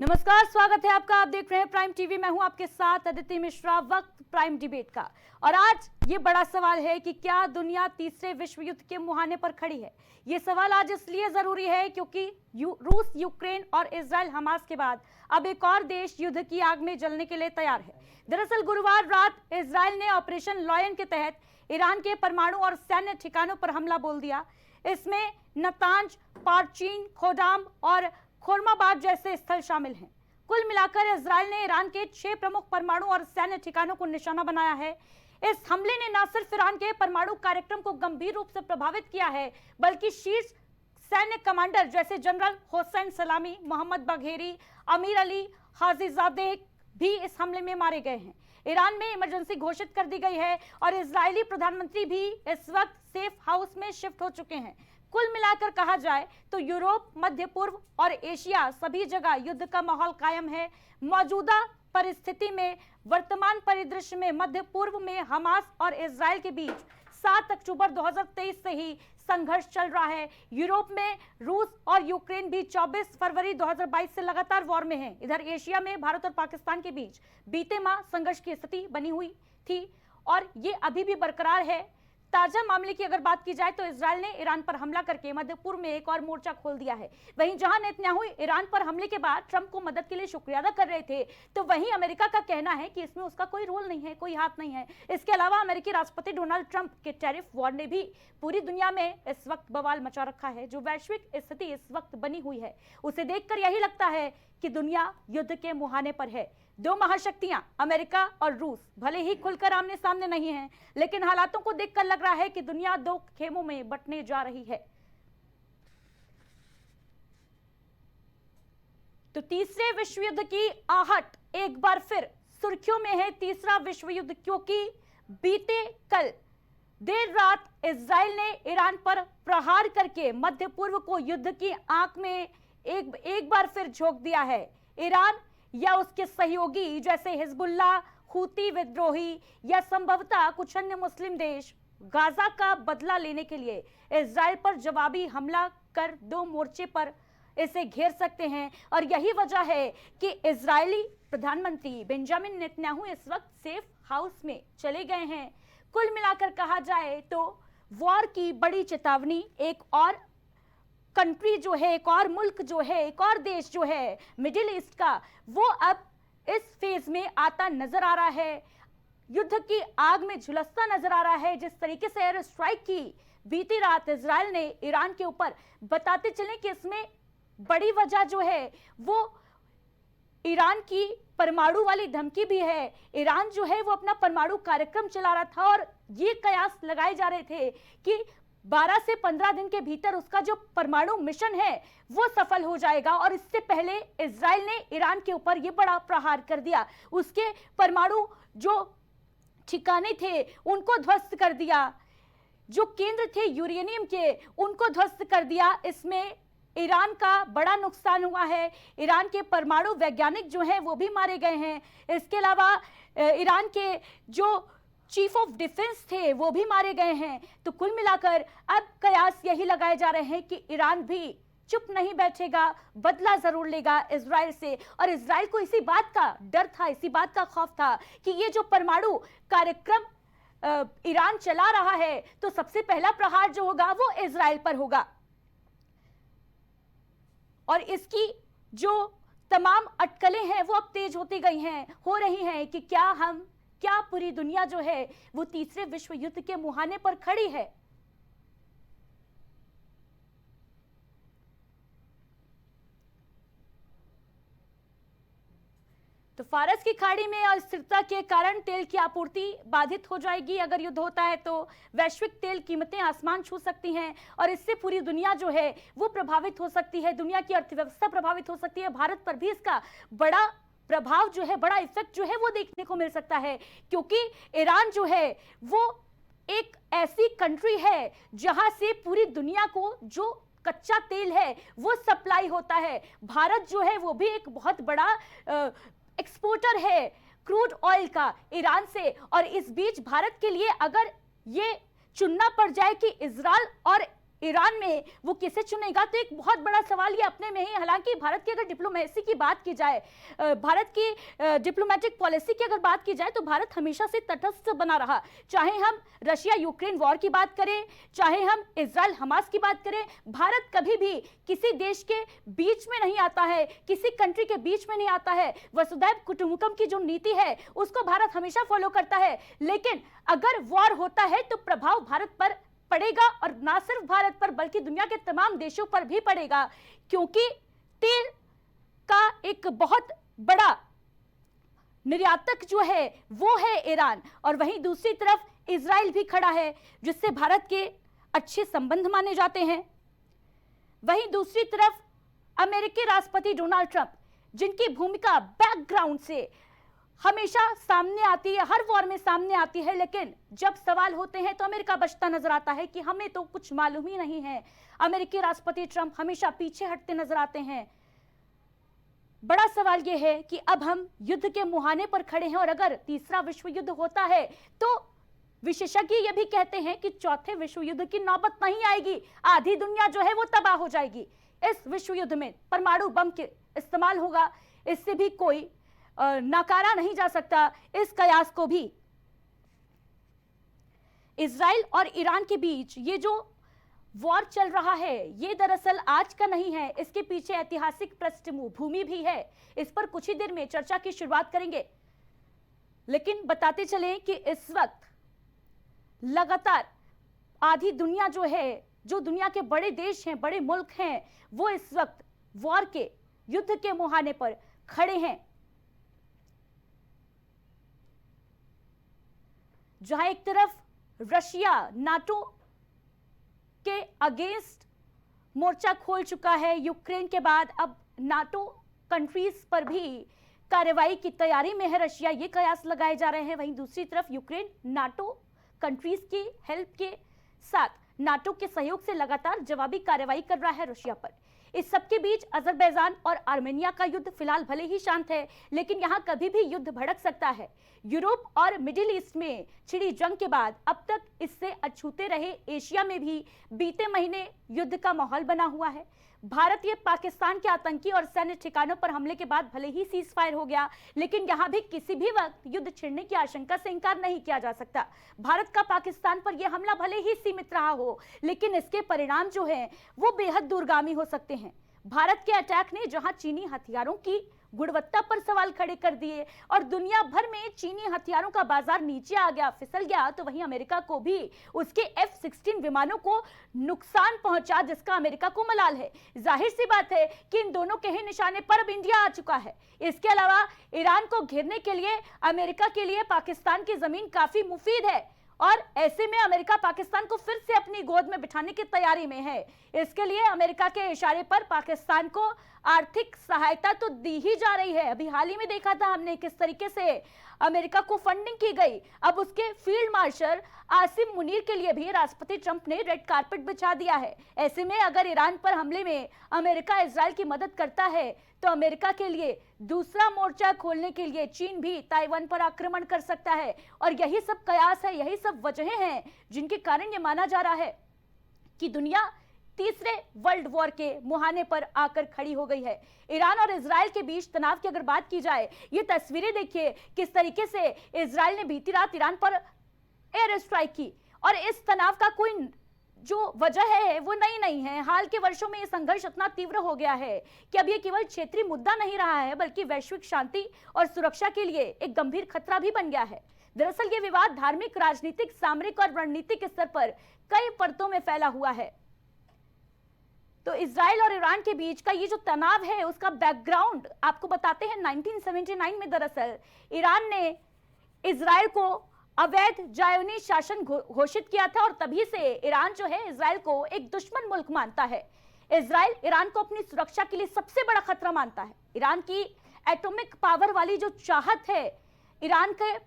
नमस्कार, स्वागत है आपका। आप देख रहे हैं प्राइम टीवी। मैं हूं आपके साथ अदिति मिश्रा। वक्त प्राइम डिबेट का, और आज ये बड़ा सवाल है कि क्या दुनिया तीसरे विश्व युद्ध के मुहाने पर खड़ी है। ये सवाल आज इसलिए जरूरी है क्योंकि रूस, यूक्रेन और इजराइल हमास के बाद अब एक और देश युद्ध की आग में जलने के लिए तैयार है। दरअसल गुरुवार रात इजराइल ने ऑपरेशन लॉयन के तहत ईरान के परमाणु और सैन्य ठिकानों पर हमला बोल दिया। इसमें नतांज, पार्चीन, खोडाम और खोर्माबाद जैसे स्थल शामिल हैं। कुल मिलाकर इजराइल ने ईरान के 6 प्रमुख परमाणु और सैन्य ठिकानों को निशाना बनाया है। इस हमले ने न सिर्फ ईरान के परमाणु कार्यक्रम को गंभीर रूप से प्रभावित किया है, बल्कि शीर्ष सैन्य कमांडर जैसे जनरल होसैन सलामी, मोहम्मद बघेरी, अमीर अली हाजीजादे भी इस हमले में मारे गए हैं। ईरान में इमरजेंसी घोषित कर दी गई है और इजरायली प्रधानमंत्री भी इस वक्त सेफ हाउस में शिफ्ट हो चुके हैं। कुल मिलाकर कहा जाए तो यूरोप, मध्य पूर्व और एशिया सभी जगह युद्ध का माहौल कायम है। मौजूदा परिस्थिति में वर्तमान परिदृश्य में मध्य पूर्व में हमास और इजराइल के बीच 7 अक्टूबर 2023 से ही संघर्ष चल रहा है। यूरोप में रूस और यूक्रेन भी 24 फरवरी 2022 से लगातार वॉर में हैं। इधर एशिया में भारत और पाकिस्तान के बीच बीते माह संघर्ष की स्थिति बनी हुई थी और ये अभी भी बरकरार है। ताजा मामले की अगर बात की जाए तो इजराइल ने ईरान पर हमला करके मध्य पूर्व में एक और मोर्चा खोल दिया है। वहीं जहां नेतन्याहू ईरान पर हमले के बाद ट्रंप को मदद के लिए शुक्रिया अदा कर रहे थे, तो वहीं अमेरिका का कहना है कि इसमें उसका कोई रोल नहीं है, कोई हाथ नहीं है। इसके अलावा अमेरिकी राष्ट्रपति डोनाल्ड ट्रंप के टैरिफ वॉर ने भी पूरी दुनिया में इस वक्त बवाल मचा रखा है। जो वैश्विक स्थिति इस वक्त बनी हुई है, उसे देखकर यही लगता है कि दुनिया युद्ध के मुहाने पर है। दो महाशक्तियां अमेरिका और रूस भले ही खुलकर आमने सामने नहीं हैं, लेकिन हालातों को देखकर लग रहा है कि दुनिया दो खेमों में बंटने जा रही है। तो तीसरे विश्व युद्ध की आहट एक बार फिर सुर्खियों में है। तीसरा विश्व युद्ध, क्योंकि बीते कल देर रात इजराइल ने ईरान पर प्रहार करके मध्य पूर्व को युद्ध की आंख में एक बार फिर झोंक दिया है। ईरान या उसके सहयोगी जैसे हिजबुल्लाह, हूती विद्रोही या संभवतः कुछ अन्य मुस्लिम देश गाजा का बदला लेने के लिए इजराइल पर जवाबी हमला कर दो मोर्चे पर इसे घेर सकते हैं। और यही वजह है कि इजरायली प्रधानमंत्री बेंजामिन नेतन्याहू इस वक्त सेफ हाउस में चले गए हैं। कुल मिलाकर कहा जाए तो वॉर की बड़ी चेतावनी एक और कंट्री जो है, एक और मुल्क जो है, एक और देश जो है मिडिल ईस्ट का, वो अब इस फेज में आता नजर आ रहा है। युद्ध की आग में झुलसता नजर आ रहा है। जिस तरीके से एयर स्ट्राइक की बीती रात इजराइल ने ईरान के ऊपर, बताते चले कि इसमें बड़ी वजह जो है वो ईरान की परमाणु वाली धमकी भी है। ईरान जो है वो अपना परमाणु कार्यक्रम चला रहा था और ये कयास लगाए जा रहे थे कि 12 से 15 दिन के भीतर उसका जो परमाणु मिशन है वो सफल हो जाएगा। और इससे पहले इजराइल ने ईरान के ऊपर ये बड़ा प्रहार कर दिया। उसके परमाणु जो ठिकाने थे उनको ध्वस्त कर दिया, जो केंद्र थे यूरेनियम के उनको ध्वस्त कर दिया। इसमें ईरान का बड़ा नुकसान हुआ है। ईरान के परमाणु वैज्ञानिक जो हैं वो भी मारे गए हैं। इसके अलावा ईरान के जो चीफ ऑफ डिफेंस थे वो भी मारे गए हैं। तो कुल मिलाकर अब कयास यही लगाए जा रहे हैं कि ईरान भी चुप नहीं बैठेगा, बदला जरूर लेगा इजराइल से। और इजराइल को इसी बात का डर था, इसी बात का खौफ था कि ये जो परमाणु कार्यक्रम ईरान चला रहा है, तो सबसे पहला प्रहार जो होगा वो इजराइल पर होगा। और इसकी जो तमाम अटकलें हैं वो अब तेज होती गई हैं, हो रही हैं कि क्या पूरी दुनिया जो है वो तीसरे विश्व युद्ध के मुहाने पर खड़ी है। तो फारस की खाड़ी में अस्थिरता के कारण तेल की आपूर्ति बाधित हो जाएगी। अगर युद्ध होता है तो वैश्विक तेल कीमतें आसमान छू सकती हैं और इससे पूरी दुनिया जो है वो प्रभावित हो सकती है। दुनिया की अर्थव्यवस्था प्रभावित हो सकती है। भारत पर भी इसका बड़ा प्रभाव जो है, बड़ा इफेक्ट जो है वो देखने को मिल सकता है, क्योंकि ईरान जो है वो एक ऐसी कंट्री है जहां से पूरी दुनिया को जो कच्चा तेल है वो सप्लाई होता है। भारत जो है वो भी एक बहुत बड़ा एक्सपोर्टर है क्रूड ऑयल का ईरान से। और इस बीच भारत के लिए अगर ये चुनना पड़ जाए कि इजराइल और ईरान में वो किसे चुनेगा, तो एक बहुत बड़ा सवाल ये अपने में ही। हालांकि भारत की अगर डिप्लोमेसी की बात की जाए, भारत की डिप्लोमेटिक पॉलिसी की अगर बात की जाए, तो भारत हमेशा से तटस्थ बना रहा। चाहे हम रशिया यूक्रेन वॉर की बात करें, चाहे हम इजराइल हमास की बात करें, भारत कभी भी किसी देश के बीच में नहीं आता है, किसी कंट्री के बीच में नहीं आता है। वसुधैव कुटुंबकम की जो नीति है उसको भारत हमेशा फॉलो करता है। लेकिन अगर वॉर होता है तो प्रभाव भारत पर पड़ेगा, और ना सिर्फ भारत पर बल्कि दुनिया के तमाम देशों पर भी पड़ेगा, क्योंकि तेल का एक बहुत बड़ा निर्यातक जो है वो है ईरान, और वहीं दूसरी तरफ इजराइल भी खड़ा है जिससे भारत के अच्छे संबंध माने जाते हैं। वहीं दूसरी तरफ अमेरिकी राष्ट्रपति डोनाल्ड ट्रंप, जिनकी भूमिका बैकग्राउंड से हमेशा सामने आती है, हर वॉर में सामने आती है, लेकिन जब सवाल होते हैं तो अमेरिका बचता नजर आता है कि हमें तो कुछ मालूम ही नहीं है। अमेरिकी राष्ट्रपति ट्रंप हमेशा पीछे हटते नजर आते हैं। बड़ा सवाल यह है कि अब हम युद्ध के मुहाने पर खड़े हैं, और अगर तीसरा विश्व युद्ध होता है तो विशेषज्ञ यह भी कहते हैं कि चौथे विश्व युद्ध की नौबत नहीं आएगी, आधी दुनिया जो है वो तबाह हो जाएगी। इस विश्व युद्ध में परमाणु बम के इस्तेमाल होगा, इससे भी कोई नकारा नहीं जा सकता इस कयास को भी। इजराइल और ईरान के बीच ये जो वॉर चल रहा है ये दरअसल आज का नहीं है, इसके पीछे ऐतिहासिक पृष्ठभूमि भी है। इस पर कुछ ही देर में चर्चा की शुरुआत करेंगे, लेकिन बताते चलें कि इस वक्त लगातार आधी दुनिया जो है, जो दुनिया के बड़े देश हैं, बड़े मुल्क हैं, वो इस वक्त वॉर के, युद्ध के मुहाने पर खड़े हैं। जहां एक तरफ रशिया नाटो के अगेंस्ट मोर्चा खोल चुका है यूक्रेन के बाद, अब नाटो कंट्रीज पर भी कार्रवाई की तैयारी में है रशिया, ये कयास लगाए जा रहे हैं। वहीं दूसरी तरफ यूक्रेन नाटो कंट्रीज की हेल्प के साथ, नाटो के सहयोग से लगातार जवाबी कार्रवाई कर रहा है रशिया पर। इस सबके बीच अजरबैजान और आर्मेनिया का युद्ध फिलहाल भले ही शांत है, लेकिन यहां कभी भी युद्ध भड़क सकता है। यूरोप और मिडिल ईस्ट में छिड़ी जंग के बाद अब तक इससे अछूते रहे एशिया में भी बीते महीने युद्ध का माहौल बना हुआ है। भारतीय पाकिस्तान के आतंकी और सैन्य ठिकानों पर हमले के बाद भले ही सीज फायर हो गया, लेकिन यहां भी किसी भी वक्त युद्ध छिड़ने की आशंका से इनकार नहीं किया जा सकता। भारत का पाकिस्तान पर यह हमला भले ही सीमित रहा हो, लेकिन इसके परिणाम जो हैं वो बेहद दूरगामी हो सकते हैं। भारत के अटैक ने जहां चीनी हथियारों की गुणवत्ता पर सवाल खड़े कर दिए और दुनिया भर में चीनी हथियारों का बाजार नीचे आ गया, फिसल गया, तो वहीं अमेरिका को भी उसके F-16 विमानों को नुकसान पहुंचा, जिसका अमेरिका को मलाल है। जाहिर सी बात है कि इन दोनों के ही निशाने पर अब इंडिया आ चुका है। इसके अलावा ईरान को घेरने के लिए अमेरिका के लिए पाकिस्तान की जमीन काफी मुफीद है, और ऐसे में अमेरिका पाकिस्तान को फिर से अपनी गोद में बिठाने की तैयारी में है। इसके लिए अमेरिका के इशारे पर पाकिस्तान को आर्थिक सहायता तो दी ही जा रही है। अभी हाल ही में देखा था हमने किस तरीके से अमेरिका को फंडिंग की गई। अब उसके फील्ड मार्शल आसिम मुनीर के लिए भी राष्ट्रपति ट्रंप ने रेड कारपेट बिछा दिया है। ऐसे में अगर ईरान पर हमले में अमेरिका इजराइल की मदद करता है तो अमेरिका के लिए दूसरा मोर्चा खोलने के लिए चीन भी ताइवान पर आक्रमण कर सकता है, और यही सब कयास है, यही सब वजहें हैं जिनके कारण यह माना जा रहा है कि दुनिया तीसरे वर्ल्ड वॉर के मुहाने पर आकर खड़ी हो गई है। ईरान और इजराइल के बीच तनाव की अगर बात की जाए, ये तस्वीरें देखिए किस तरीके से इजराइल ने बीती रात ईरान पर एयर स्ट्राइक की, और इस तनाव का कोई जो वजह है वो नई नहीं है। हाल के वर्षों में ये संघर्ष इतना तीव्र हो गया है कि अब ये केवल क्षेत्रीय मुद्दा नहीं रहा है, बल्कि वैश्विक शांति और सुरक्षा के लिए एक गंभीर खतरा भी बन गया है। दरअसल ये विवाद धार्मिक, राजनीतिक, सामरिक और रणनीतिक स्तर पर कई परतों में फैला हुआ है। तो इजराइल और ईरान के बीच का ये जो तनाव है उसका बैकग्राउंड आपको बताते हैं। 1979 में दरअसल ईरान ने इजराइल को अवैध जायोनी शासन घोषित किया था, और तभी से ईरान जो है इजराइल को एक दुश्मन मुल्क मानता है। इजराइल ईरान को अपनी सुरक्षा के लिए सबसे बड़ा खतरा मानता है। ईरान की एटॉमिक पावर वाली जो चाहत है, ईरान के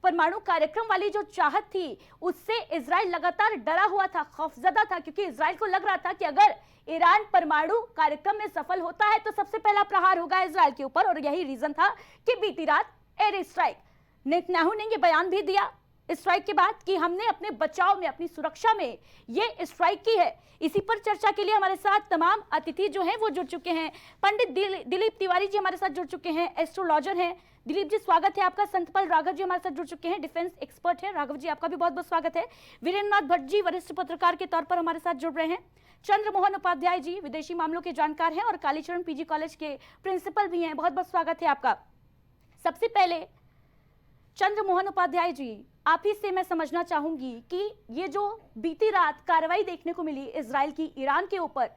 परमाणु कार्यक्रम वाली जो चाहत थी, उससे इजराइल लगातार डरा हुआ था, खौफजदा था, क्योंकि इजराइल को लग रहा था कि अगर ईरान परमाणु कार्यक्रम में सफल होता है तो सबसे पहला प्रहार होगा इजराइल के ऊपर। और यही रीजन था कि बीती रात एयर स्ट्राइक, नेतन्याहू ने यह बयान भी दिया स्ट्राइक के बाद कि हमने अपने बचाव में, अपनी सुरक्षा में ये स्ट्राइक की है। इसी पर चर्चा के लिए हमारे साथ तमाम अतिथि जो हैं वो जुड़ चुके हैं। पंडित दिलीप तिवारी जी हमारे साथ जुड़ चुके हैं, एस्ट्रोलॉजर हैं। दिलीप जी स्वागत है आपका। संतपाल राघव जी हमारे साथ जुड़ चुके हैं, डिफेंस एक्सपर्ट है। राघव जी आपका भी बहुत बहुत स्वागत है। वीरेंद्रनाथ भट्ट जी वरिष्ठ पत्रकार के तौर पर हमारे साथ जुड़ रहे हैं। चंद्रमोहन उपाध्याय जी विदेशी मामलों के जानकार हैं और कालीचरण पीजी कॉलेज के प्रिंसिपल भी हैं। बहुत बहुत स्वागत है आपका। सबसे पहले चंद्रमोहन उपाध्याय जी, आप ही से मैं समझना चाहूंगी कि ये जो बीती रात कार्रवाई देखने को मिली इजराइल की ईरान के ऊपर,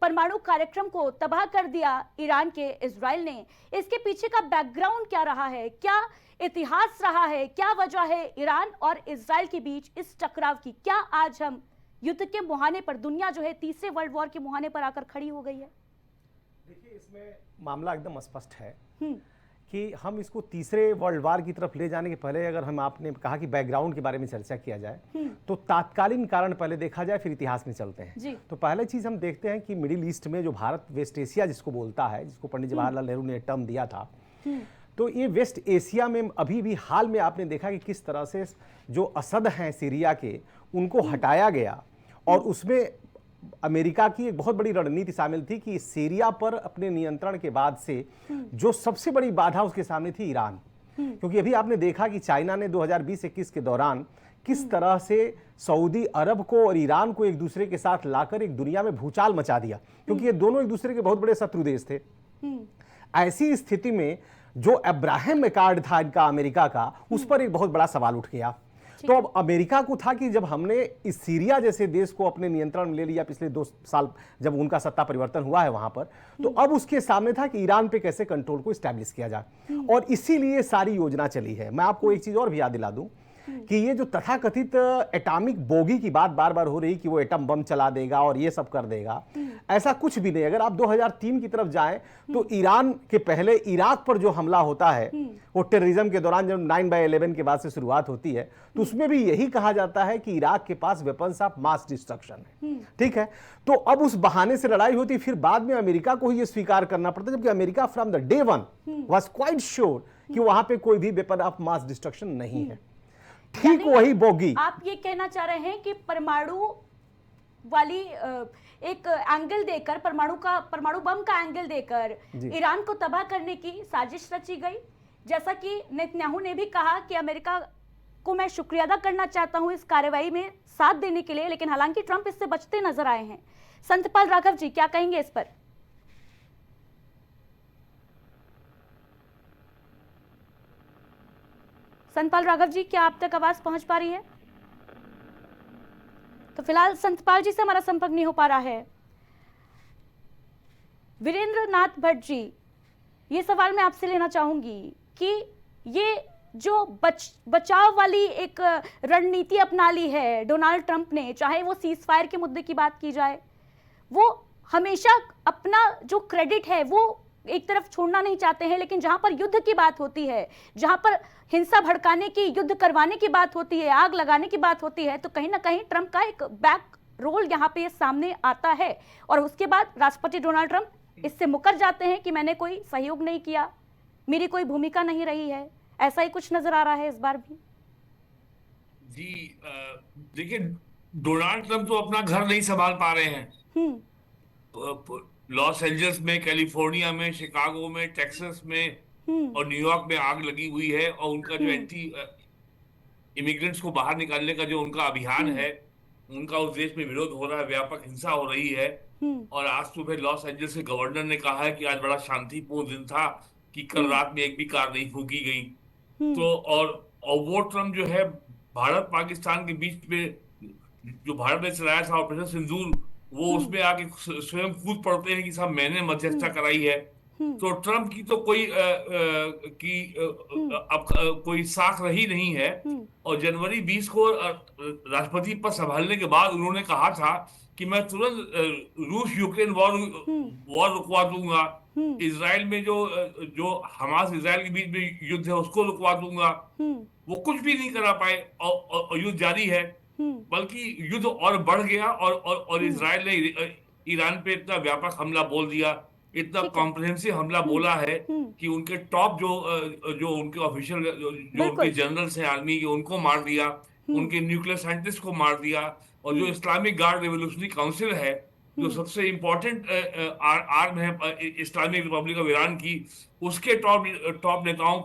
परमाणु कार्यक्रम को तबाह कर दिया ईरान के इजराइल ने, इसके पीछे का बैकग्राउंड क्या रहा है, क्या इतिहास रहा है, क्या वजह है ईरान और इजराइल के बीच इस टकराव की? क्या आज हम युद्ध के मुहाने पर, दुनिया जो है तीसरे वर्ल्ड वॉर के मुहाने पर आकर खड़ी हो गई है? देखिए, इसमें मामला एकदम स्पष्ट है कि हम इसको तीसरे वर्ल्ड वार की तरफ ले जाने के पहले, अगर हम आपने कहा कि बैकग्राउंड के बारे में चर्चा किया जाए तो तात्कालीन कारण पहले देखा जाए, फिर इतिहास में चलते हैं। तो पहले चीज हम देखते हैं कि मिडिल ईस्ट में जो भारत वेस्ट एशिया जिसको बोलता है, जिसको पंडित जवाहरलाल नेहरू ने टर्म दिया था, तो ये वेस्ट एशिया में अभी भी हाल में आपने देखा कि किस तरह से जो असद हैं सीरिया के, उनको हटाया गया और उसमें अमेरिका की एक बहुत बड़ी रणनीति शामिल थी कि सीरिया पर अपने नियंत्रण के बाद से जो सबसे बड़ी बाधा उसके सामने थी ईरान। क्योंकि अभी आपने देखा कि चाइना ने 2020-21 के दौरान किस तरह से सऊदी अरब को और ईरान को एक दूसरे के साथ लाकर एक दुनिया में भूचाल मचा दिया, क्योंकि ये दोनों एक दूसरे के बहुत बड़े शत्रु देश थे। ऐसी स्थिति में जो अब्राहम अकॉर्ड था इनका अमेरिका का, उस पर एक बहुत बड़ा सवाल उठ गया। तो अब अमेरिका को था कि जब हमने इस सीरिया जैसे देश को अपने नियंत्रण में ले लिया पिछले 2 साल, जब उनका सत्ता परिवर्तन हुआ है वहां पर, तो अब उसके सामने था कि ईरान पे कैसे कंट्रोल को स्टैब्लिश किया जाए, और इसीलिए सारी योजना चली है। मैं आपको एक चीज और भी याद दिला दूं कि ये जो तथाकथित एटॉमिक बोगी की बात बार बार हो रही कि वो एटम बम चला देगा और ये सब कर देगा, ऐसा कुछ भी नहीं। अगर आप 2003 की तरफ जाएं तो ईरान के पहले इराक पर जो हमला होता है, वो टेररिज्म के दौरान जब 9/11 के बाद से शुरुआत होती है, तो उसमें भी यही कहा जाता है कि इराक के पास वेपन्स ऑफ मास डिस्ट्रक्शन है। ठीक है, तो अब उस बहाने से लड़ाई होती, फिर बाद में अमेरिका को ही ये स्वीकार करना पड़ता, जबकि America from the day one was quite sure कि वहां पे कोई भी वेपन ऑफ मास डिस्ट्रक्शन नहीं है। ठीक वही बोगी। आप ये कहना चाह रहे हैं कि परमाणु वाली एक एंगल देकर, परमाणु बम का एंगल देकर ईरान को तबाह करने की साजिश रची गई, जैसा कि नेतन्याहू ने भी कहा कि अमेरिका को मैं शुक्रिया अदा करना चाहता हूं इस कार्रवाई में साथ देने के लिए, लेकिन हालांकि ट्रंप इससे बचते नजर आए हैं। संतपाल राघव जी क्या कहेंगे इस पर? संतपाल राघव जी, क्या आप तक आवाज पहुंच पा रही है? तो फिलहाल संतपाल जी से हमारा संपर्क नहीं हो पा रहा है। वीरेंद्रनाथ भट्ट जी, ये सवाल मैं आपसे लेना चाहूंगी कि ये जो बचाव वाली एक रणनीति अपना ली है डोनाल्ड ट्रंप ने, चाहे वो सीज फायर के मुद्दे की बात की जाए, वो हमेशा अपना जो क्रेडिट है वो एक तरफ छोड़ना नहीं चाहते हैं, लेकिन जहां पर युद्ध की बात होती है, जहां पर हिंसा भड़काने की, युद्ध करवाने की बात होती है, आग लगाने की बात होती है, तो कहीं ना कहीं ट्रंप का एक बैक रोल यहां पे सामने आता है। और उसके बाद राष्ट्रपति डोनाल्ड ट्रंप इससे मुकर जाते हैं कि मैंने कोई सहयोग नहीं किया, मेरी कोई भूमिका नहीं रही है। ऐसा ही कुछ नजर आ रहा है इस बार भी। जी देखिए, डोनाल्ड ट्रंप तो अपना घर नहीं संभाल पा रहे हैं। लॉस एंजल्स में, कैलिफोर्निया में, शिकागो में, टेक्सास में और न्यूयॉर्क में आग लगी हुई है, और उनका जो एंटी इमिग्रेंट्स को बाहर निकालने का जो उनका अभियान है, उनका उस देश में विरोध हो रहा है, व्यापक हिंसा हो रही है। और आज सुबह लॉस एंजल्स के गवर्नर ने कहा है कि आज बड़ा शांतिपूर्ण दिन था, कि कल रात में एक भी कार नहीं फूकी गई। तो और वो ट्रंप जो है, भारत पाकिस्तान के बीच में जो भारत ने चलाया था ऑपरेशन सिंदूर, वो उसमें आके स्वयं कूद पड़ते हैं कि साहब मैंने मध्यस्थता कराई है। तो ट्रंप की तो कोई अब कोई साख रही नहीं है। और जनवरी 20 को राष्ट्रपति पद संभालने के बाद उन्होंने कहा था कि मैं तुरंत रूस यूक्रेन वॉर रुकवा दूंगा, इजराइल में जो हमास इजराइल के बीच में युद्ध है उसको रुकवा दूंगा। वो कुछ भी नहीं करा पाए और युद्ध जारी है, बल्कि युद्ध और बढ़ गया और इजराइल ने ईरान पे इतना व्यापक हमला बोल दिया इतना ठीक है। कॉम्प्रिहेंसिव हमला बोला है कि उनके टॉप जो उनके ऑफिशियल जो उनके बिल्कुल। जनरल्स हैं आर्मी के, उनको मार दिया, उनके न्यूक्लियर साइंटिस्ट को मार दिया, और जो इस्लामिक गार्ड रिवोल्यूशनरी काउंसिल है, जो सबसे इंपॉर्टेंट आर्म है इस्लामिक रिपब्लिक ऑफ ईरान की, उसके टॉप नेताओं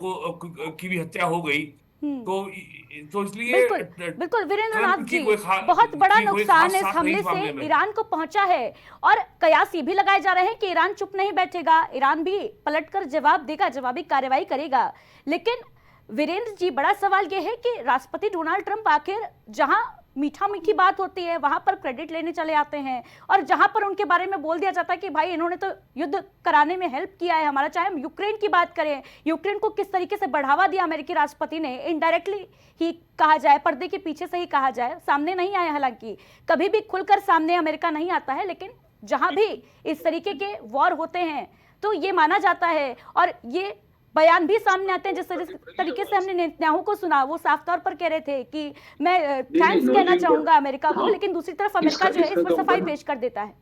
की भी हत्या हो गई। तो इसलिए बिल्कुल बिल्कुल वीरेंद्र नाथ ट्रंप जी, की कोई बहुत बड़ा की कोई नुकसान खास इस साथ नहीं हमले इस मामले से में। ईरान को पहुंचा है और कयास ये भी लगाए जा रहे हैं कि ईरान चुप नहीं बैठेगा, ईरान भी पलटकर जवाब देगा, जवाबी कार्रवाई करेगा। लेकिन वीरेंद्र जी, बड़ा सवाल यह है कि राष्ट्रपति डोनाल्ड ट्रंप आखिर जहां मीठा मीठी बात होती है वहां पर क्रेडिट लेने चले आते हैं, और जहां पर उनके बारे में बोल दिया जाता है कि भाई इन्होंने तो युद्ध कराने में हेल्प किया है हमारा। चाहे हम यूक्रेन की बात करें, यूक्रेन को किस तरीके से बढ़ावा दिया अमेरिकी राष्ट्रपति ने, इनडायरेक्टली ही कहा जाए, पर्दे के पीछे से ही कहा जाए, सामने नहीं आया, हालांकि कभी भी खुलकर सामने अमेरिका नहीं आता है, लेकिन जहां भी इस तरीके के वॉर होते हैं तो ये माना जाता है और ये बयान भी सामने आते हैं। जिस तरीके से हमने नेतन्याहू को सुना, वो साफ तौर पर कह रहे थे कि मैं थैंक्स कहना चाहूंगा अमेरिका को, लेकिन दूसरी तरफ अमेरिका जो है इस पर सफाई पेश कर देता है।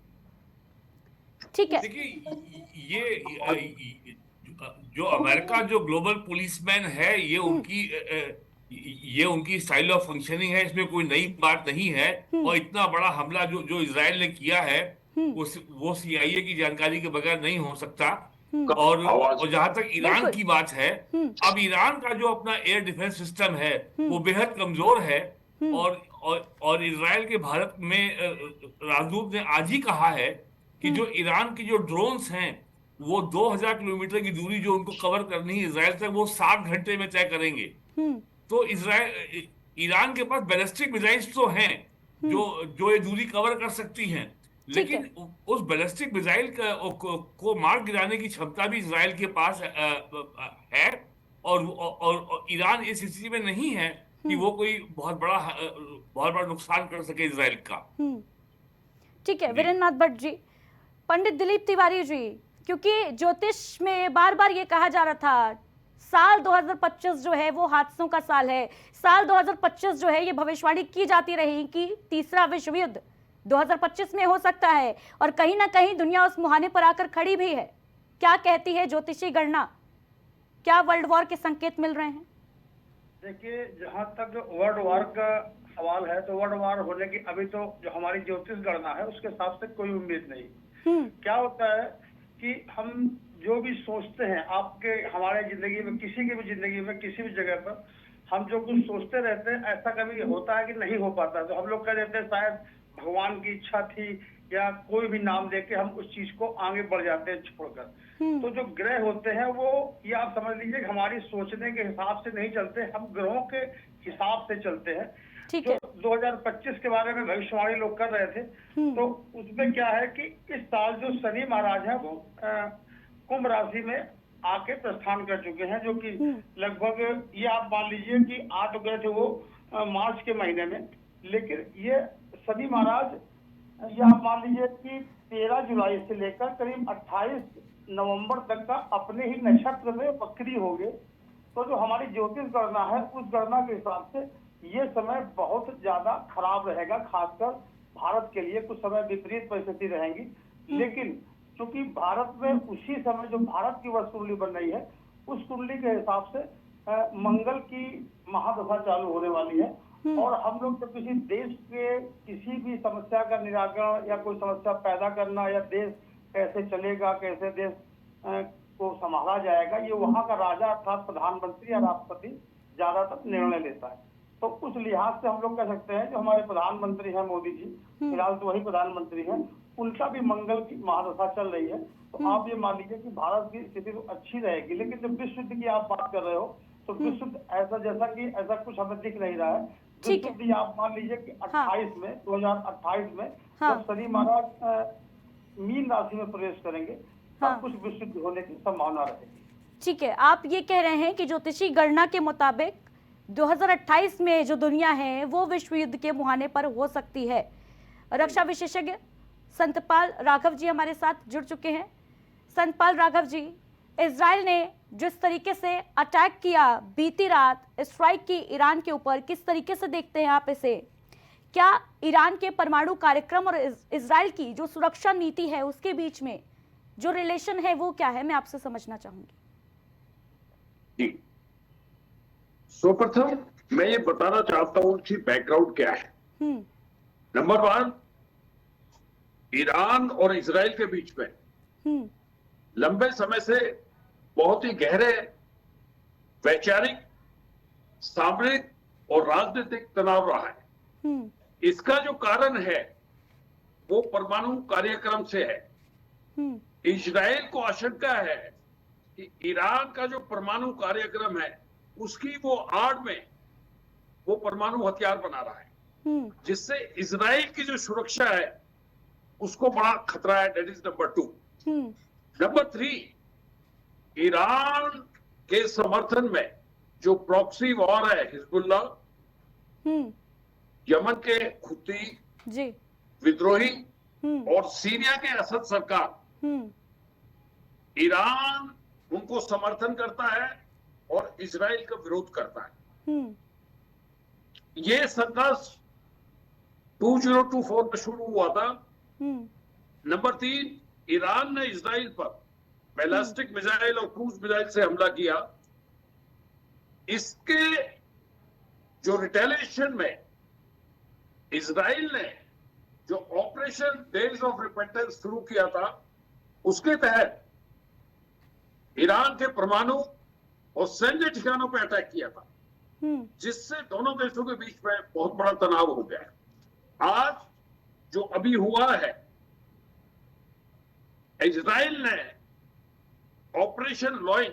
ठीक है, देखिए, ये जो अमेरिका जो ग्लोबल पुलिसमैन है, ये उनकी स्टाइल ऑफ फंक्शनिंग है, इसमें कोई नई बात नहीं है। और इतना बड़ा हमला जो इजराइल ने किया है, वो CIA की जानकारी के बगैर नहीं हो सकता। और जहां तक ईरान की बात है, अब ईरान का जो अपना एयर डिफेंस सिस्टम है वो बेहद कमजोर है। और इजराइल के भारत में राजदूत ने आज ही कहा है कि जो ईरान की जो ड्रोन्स हैं, वो 2000 किलोमीटर की दूरी जो उनको कवर करनी है इजराइल तक, वो 7 घंटे में तय करेंगे। तो ईरान के पास बैलिस्टिक मिसाइल्स तो हैं जो ये दूरी कवर कर सकती हैं, लेकिन उस बैलिस्टिक मिसाइल को मार गिराने की क्षमता भी इजराइल के पास है। और ईरान इस स्थिति में नहीं है कि वो कोई बहुत बड़ा नुकसान कर सके इजराइल का। ठीक है वीरेंद्र नाथ भट्ट जी, पंडित दिलीप तिवारी जी, क्योंकि ज्योतिष में बार बार ये कहा जा रहा था साल 2025 जो है वो हादसों का साल है, साल 2025 जो है ये भविष्यवाणी की जाती रही कि तीसरा विश्व युद्ध 2025 में हो सकता है, और कहीं ना कहीं दुनिया उस मुहाने पर आकर खड़ी भी है। क्या कहती है ज्योतिषी गणना, क्या वर्ल्ड वॉर के संकेत मिल रहे हैं? देखिए, जहां तक वर्ल्ड वॉर का सवाल है तो वर्ल्ड वॉर होने की अभी तो जो हमारी ज्योतिष गणना है उसके हिसाब से कोई उम्मीद नहीं। क्या होता है कि हम जो भी सोचते हैं, आपके हमारे जिंदगी में, किसी की भी जिंदगी में, किसी भी जगह पर हम जो कुछ सोचते रहते हैं, ऐसा कभी होता है कि नहीं हो पाता। तो हम लोग कह देते हैं शायद भगवान की इच्छा थी, या कोई भी नाम देके हम उस चीज को आगे बढ़ जाते हैं छोड़कर। तो जो ग्रह होते हैं वो, ये आप समझ लीजिए कि हमारी सोचने के हिसाब से नहीं चलते, हम ग्रहों के हिसाब से चलते हैं। जो 2025 के बारे में भविष्यवाणी लोग कर रहे थे, तो उसमें क्या है कि इस साल जो शनि महाराज है वो कुंभ राशि में आके प्रस्थान कर चुके हैं, जो कि लगभग ये आप मान लीजिए कि आ तो गए थे वो मार्च के महीने में, लेकिन ये शनि महाराज ये आप मान लीजिए कि 13 जुलाई से लेकर करीब 28 नवंबर तक का अपने ही नक्षत्र में वक्री हो गए। तो जो हमारी ज्योतिष गणना है उस गणना के हिसाब से ये समय बहुत ज्यादा खराब रहेगा, खासकर भारत के लिए कुछ समय विपरीत परिस्थिति रहेंगी। लेकिन क्योंकि भारत में उसी समय जो भारत की वर्ष कुंडली बन रही है, उस कुंडली के हिसाब से मंगल की महादशा चालू होने वाली है, और हम लोग जब किसी देश के किसी भी समस्या का निराकरण या कोई समस्या पैदा करना, या देश कैसे चलेगा, कैसे देश को संभाला जाएगा, ये वहाँ का राजा अर्थात प्रधानमंत्री या राष्ट्रपति ज्यादातर निर्णय लेता है। तो उस लिहाज से हम लोग कह सकते हैं जो हमारे प्रधानमंत्री हैं मोदी जी, फिलहाल तो वही प्रधानमंत्री हैं, उनका भी मंगल की महादशा चल रही है। तो आप ये मान लीजिए कि भारत की स्थिति तो अच्छी रहेगी। लेकिन जब विश्व युद्ध की आप बात कर रहे हो तो विश्व युद्ध ऐसा कुछ हमें दिख नहीं रहा है। विश्व युद्ध आप मान लीजिए कि 2028 में जब शनि महाराज मीन राशि में प्रवेश करेंगे तब कुछ विश्व युद्ध होने की संभावना रहेगी। ठीक है, आप ये कह रहे हैं कि ज्योतिषी गणना के मुताबिक 2028 में जो दुनिया है वो विश्व युद्ध के मुहाने पर हो सकती है। रक्षा विशेषज्ञ संतपाल राघव जी हमारे साथ जुड़ चुके हैं। संतपाल राघव जी, इजराइल ने जिस तरीके से अटैक किया बीती रात, स्ट्राइक की ईरान के ऊपर, किस तरीके से देखते हैं आप इसे? क्या ईरान के परमाणु कार्यक्रम और इजराइल की जो सुरक्षा नीति है उसके बीच में जो रिलेशन है वो क्या है, मैं आपसे समझना चाहूंगी। जी, सर्वप्रथम मैं ये बताना चाहता हूं कि बैकग्राउंड क्या है। नंबर 1, ईरान और इजराइल के बीच में लंबे समय से बहुत ही गहरे वैचारिक, सामरिक और राजनीतिक तनाव रहा है। इसका जो कारण है वो परमाणु कार्यक्रम से है। इजराइल को आशंका है कि ईरान का जो परमाणु कार्यक्रम है उसकी वो आड़ में वो परमाणु हथियार बना रहा है, जिससे इजराइल की जो सुरक्षा है उसको बड़ा खतरा है। That is number 2। Number 3, Iran के समर्थन में जो प्रॉक्सी वॉर है, हिजबुल्लाह, यमन के हुती जी, विद्रोही और सीरिया के असद सरकार, ईरान उनको समर्थन करता है और इजराइल का विरोध करता है। ये संघर्ष 2024 में शुरू हुआ था। नंबर 3, ईरान ने इजराइल पर बैलिस्टिक मिसाइल और क्रूज मिसाइल से हमला किया। इसके जो रिटेलिएशन में इजराइल ने जो ऑपरेशन डेज ऑफ रिपेंटेंस शुरू किया था, उसके तहत ईरान के परमाणु और सैन्य ठिकानों पर अटैक किया था, जिससे दोनों देशों के बीच में बहुत बड़ा तनाव हो गया है। आज जो अभी हुआ है, इजराइल ने ऑपरेशन लॉइन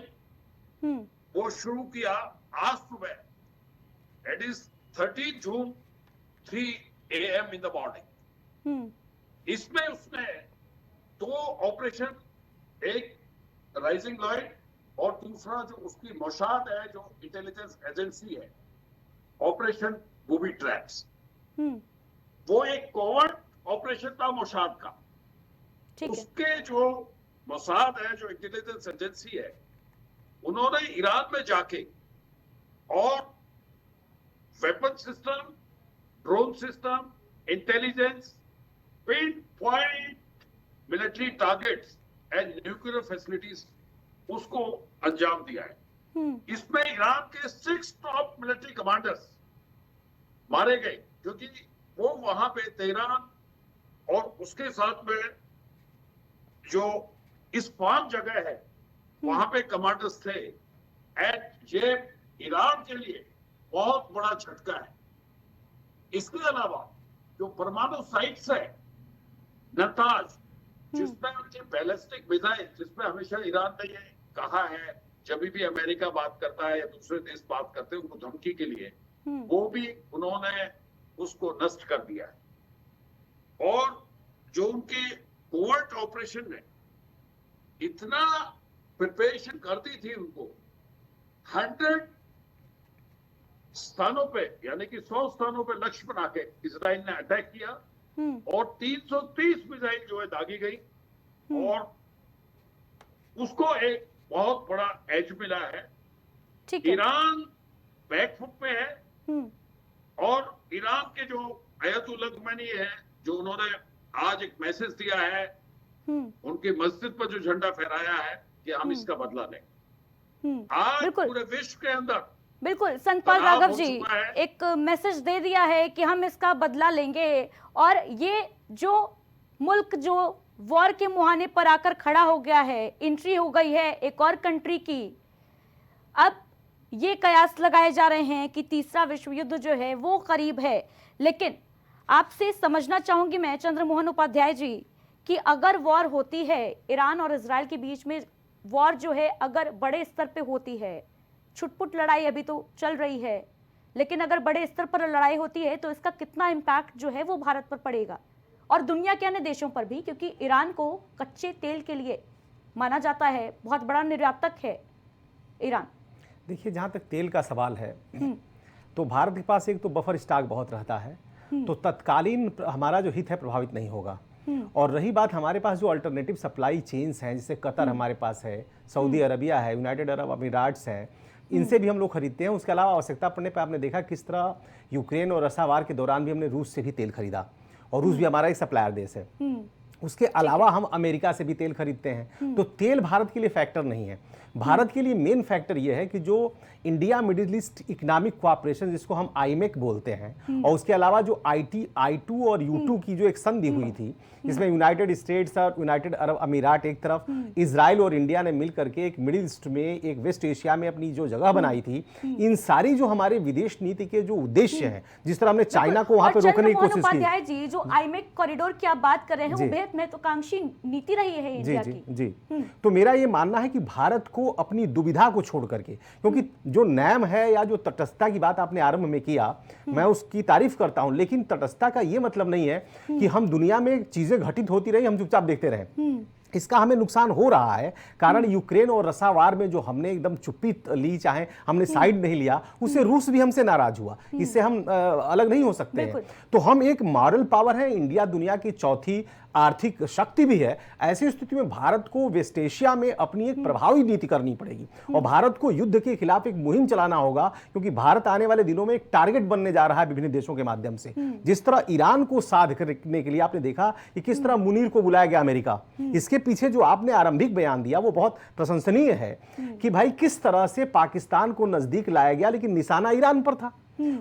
वो शुरू किया आज सुबह। It is 13 June 3 AM in the morning. इसमें उसने 2 ऑपरेशन, एक राइजिंग लॉइन और दूसरा जो उसकी मोसाद है, जो इंटेलिजेंस एजेंसी है, ऑपरेशन बूबी ट्रैप्स, वो एक कोवर्ट ऑपरेशन था मोसाद का। उसके जो मोसाद है, जो इंटेलिजेंस एजेंसी है, उन्होंने ईरान में जाके और weapon system, drone system, intelligence, pin point military targets and nuclear facilities उसको अंजाम दिया है। इसमें ईरान के 6 टॉप मिलिट्री कमांडर्स मारे गए, क्योंकि वो वहां पे तेहरान और उसके साथ में जो इस्फहान जगह है वहां पे कमांडर्स थे। एंड ये ईरान के लिए बहुत बड़ा झटका है। इसके अलावा जो परमाणु साइट्स है, नताज, जिसमें उनकी बैलिस्टिक मिसाइल, जिसमें हमेशा ईरान ने ये कहा है, जब भी अमेरिका बात करता है या दूसरे देश बात करते हैं उनको धमकी के लिए, वो भी उन्होंने उसको नष्ट कर दिया है। और जो उनके कोवर्ट ऑपरेशन ने इतना प्रिपरेशन कर दी थी उनको, 100 स्थानों पे, यानी कि 100 स्थानों पे लक्ष्य बना के इजराइल ने अटैक किया और 330 मिसाइल जो है दागी गई और उसको एक बहुत बड़ा एज मिला है। ईरान बैकफुट पे है और ईरान के जो अयतुल्लाह खमेनी है, जो उन्होंने आज एक मैसेज दिया है, उनकी मस्जिद पर जो झंडा फहराया है कि हम इसका बदला लें। आज पूरे विश्व के अंदर बिल्कुल संतपाल राघव जी एक मैसेज दे दिया है कि हम इसका बदला लेंगे। और ये जो मुल्क जो वॉर के मुहाने पर आकर खड़ा हो गया है, एंट्री हो गई है एक और कंट्री की, अब ये कयास लगाए जा रहे हैं कि तीसरा विश्व युद्ध जो है वो करीब है। लेकिन आपसे समझना चाहूंगी मैं चंद्रमोहन उपाध्याय जी कि अगर वॉर होती है ईरान और इजराइल के बीच में, वॉर जो है अगर बड़े स्तर पे होती है, छुटपुट लड़ाई अभी तो चल रही है, लेकिन अगर बड़े स्तर पर लड़ाई होती है तो इसका कितना इम्पैक्ट जो है वो भारत पर पड़ेगा और दुनिया के अन्य देशों पर भी, क्योंकि ईरान को कच्चे तेल के लिए माना जाता है, बहुत बड़ा निर्यातक है ईरान। देखिए, जहाँ तक तेल का सवाल है तो भारत के पास एक तो बफर स्टॉक बहुत रहता है, तो तत्कालीन हमारा जो हित है प्रभावित नहीं होगा। और रही बात हमारे पास जो अल्टरनेटिव सप्लाई चेन्स हैं, जैसे कतर हमारे पास है, सऊदी अरबिया है, यूनाइटेड अरब अमीराट्स है, इनसे भी हम लोग खरीदते हैं। उसके अलावा आवश्यकता पड़ने पर आपने देखा किस तरह यूक्रेन और रसा वार के दौरान भी हमने रूस से भी तेल खरीदा और रूस भी हमारा एक सप्लायर देश है। उसके अलावा हम अमेरिका से भी तेल खरीदते हैं। तो तेल भारत के लिए फैक्टर नहीं है। भारत के लिए मेन फैक्टर यह है कि जो India middle east economic cooperation, जिसको हम आईमेक बोलते हैं, और उसके अलावा जो I2 और U2 की जो एक संधि हुई थी, जिसमें यूनाइटेड स्टेट्स और यूनाइटेड अरब अमीरात एक तरफ, इजराइल और इंडिया ने मिलकर के एक मिडिल ईस्ट में, एक वेस्ट एशिया में अपनी जो जगह बनाई थी, इन सारी जो हमारे विदेश नीति के जो उद्देश्य हैं, जिस तरह हमने चाइना को वहां पे रोकने की कोशिश की। उपाध्याय जी, जो आईमेक कॉरिडोर की आप बात कर रहे हैं, वो बेहद महत्वाकांक्षी नीति रही है इंडिया की। जी। तो मेरा ये मानना है कि भारत को अपनी दुविधा को छोड़ करके, क्योंकि जो नैम है या जो तटस्थता की बात आपने आरंभ में किया, मैं उसकी तारीफ करता हूं, लेकिन तटस्थता का ये मतलब नहीं है कि हम दुनिया में चीजें घटित होती रही, हम चुपचाप देखते रहे। इसका हमें नुकसान हो रहा है, कारण यूक्रेन और रसा वार में जो हमने एकदम चुप्पी ली, चाहे हमने साइड नहीं लिया, उससे रूस भी हमसे नाराज हुआ। इससे हम अलग नहीं हो सकते हैं। तो हम एक मॉरल पावर है, इंडिया दुनिया की चौथी आर्थिक शक्ति भी है। ऐसी स्थिति में भारत को वेस्ट एशिया में अपनी एक प्रभावी नीति करनी पड़ेगी और भारत को युद्ध के खिलाफ एक मुहिम चलाना होगा, क्योंकि भारत आने वाले दिनों में एक टारगेट बनने जा रहा है विभिन्न देशों के माध्यम से। जिस तरह ईरान को साध करने के लिए आपने देखा कि किस तरह मुनीर को बुलाया गया अमेरिका, इसके पीछे जो आपने आरंभिक बयान दिया वो बहुत प्रशंसनीय है कि भाई किस तरह से पाकिस्तान को नजदीक लाया गया, लेकिन निशाना ईरान पर था।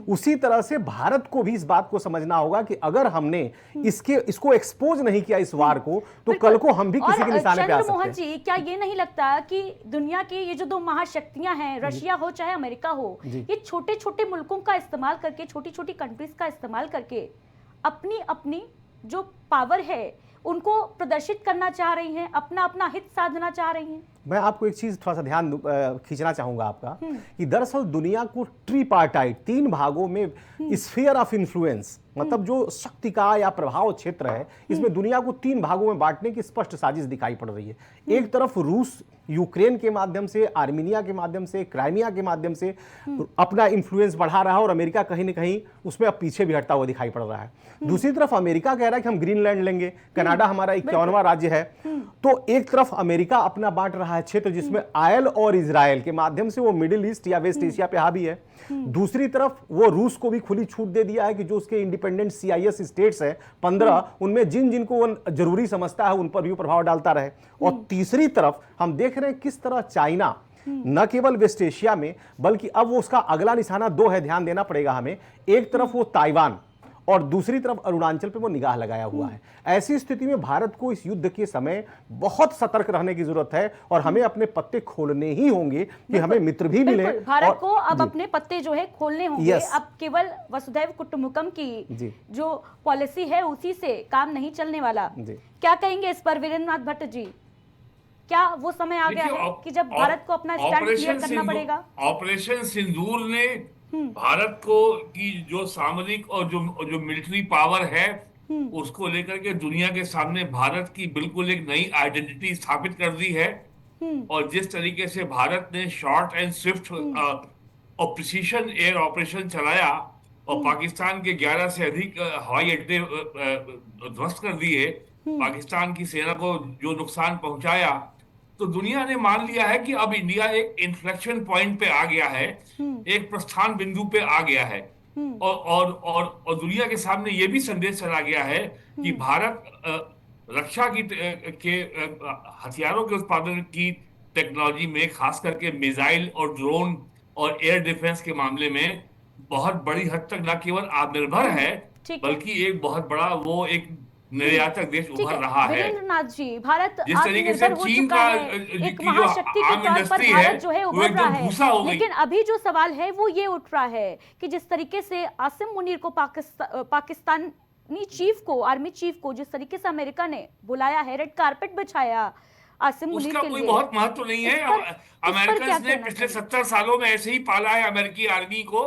उसी तरह से भारत को भी इस बात को समझना होगा कि अगर हमने इसको एक्सपोज नहीं किया इस वार को, तो कल को हम भी किसी के निशाने पे आ सकते हैं। मोहन जी, क्या ये नहीं लगता कि दुनिया की ये जो दो महाशक्तियां हैं, रशिया हो चाहे अमेरिका हो, ये छोटे छोटे मुल्कों का इस्तेमाल करके, छोटी छोटी कंट्रीज का इस्तेमाल करके अपनी अपनी जो पावर है उनको प्रदर्शित करना चाह रही हैं, अपना अपना हित साधना चाह रही हैं? मैं आपको एक चीज थोड़ा सा ध्यान खींचना चाहूंगा आपका, कि दरअसल दुनिया को ट्रीपार्टाइट, 3 भागों में स्फीयर ऑफ इन्फ्लुएंस, मतलब जो शक्ति का या प्रभाव क्षेत्र है, इसमें दुनिया को 3 भागों में बांटने की स्पष्ट साजिश दिखाई पड़ रही है। एक तरफ रूस यूक्रेन के माध्यम से, आर्मीनिया के माध्यम से, क्राइमिया के माध्यम से अपना इन्फ्लुएंस बढ़ा रहा है और अमेरिका कहीं ना कहीं उसमें अब पीछे भी हटता हुआ दिखाई पड़ रहा है। दूसरी तरफ अमेरिका कह रहा है कि हम ग्रीनलैंड लेंगे, कनाडा हमारा 51वां राज्य है। तो एक तरफ अमेरिका अपना बांट रहा है क्षेत्र, जिसमें आयल और इजराइल के माध्यम से वो मिडिल ईस्ट या वेस्ट एशिया पे हावी है। दूसरी तरफ वो रूस को भी खुली छूट दे दिया है कि जो उसके इंडिपेंडेंट CIS स्टेट्स हैं 15, उनमें जिन जिनको वो जरूरी समझता है उन पर भी प्रभाव डालता रहे। और तीसरी तरफ हम देख रहे हैं किस तरह चाइना न केवल वेस्ट एशिया में, बल्कि अब वो उसका अगला निशाना 2 है, ध्यान देना पड़ेगा हमें। एक तरफ वो ताइवान और दूसरी तरफ अरुणाचल पे वो निगाह लगाया हुआ है। ऐसी स्थिति में भारत को इस युद्ध के समय बहुत सतर्क रहने की जरूरत है और हमें अपने पत्ते खोलने ही होंगे कि हमें मित्र भी मिले। भारत को अब अपने पत्ते जो है खोलने होंगे। अब केवल वसुधैव कुटुंबकम की जो पॉलिसी है उसी से काम नहीं चलने वाला। क्या कहेंगे इस पर वीरेंद्रनाथ भट्ट जी? क्या वो समय आ गया है कि जब भारत को अपना स्टैंड क्लियर करना पड़ेगा? ऑपरेशन सिंदूर ने भारत को की जो सामरिक और जो मिलिट्री पावर है उसको लेकर के दुनिया के सामने भारत की बिल्कुल एक नई आइडेंटिटी स्थापित कर दी है। और जिस तरीके से भारत ने शॉर्ट एंड स्विफ्ट और प्रिसीशन एयर ऑपरेशन चलाया और पाकिस्तान के 11 से अधिक हवाई अड्डे ध्वस्त कर दिए, पाकिस्तान की सेना को जो नुकसान पहुंचाया, तो दुनिया ने मान लिया है कि अब इंडिया एक इन्फ्लेक्शन पॉइंट पे आ गया है, एक प्रस्थान बिंदु पे आ गया है। और दुनिया के सामने ये भी संदेश चला गया है कि भारत रक्षा के हथियारों के उत्पादन की टेक्नोलॉजी में, खास करके मिसाइल और ड्रोन और एयर डिफेंस के मामले में बहुत बड़ी हद तक न केवल आत्मनिर्भर है, बल्कि एक बहुत बड़ा वो एक निर्यातक देश उभर रहा है। वीरेंद्रनाथ जी, भारत जिस तरीके से चीन का एक महाशक्ति के तौर पर भारत जो है उभर रहा है, लेकिन अभी जो सवाल है वो ये उठ रहा है कि जिस तरीके से आसिम मुनीर को पाकिस्तानी चीफ को, आर्मी चीफ को जिस तरीके से अमेरिका ने बुलाया है, रेड कारपेट बिछाया आसिम मुनीर के लिए, कोई बहुत महत्व नहीं है। अमेरिकन ने पिछले 70 सालों में ऐसे ही पाला है अमेरिकी आर्मी को,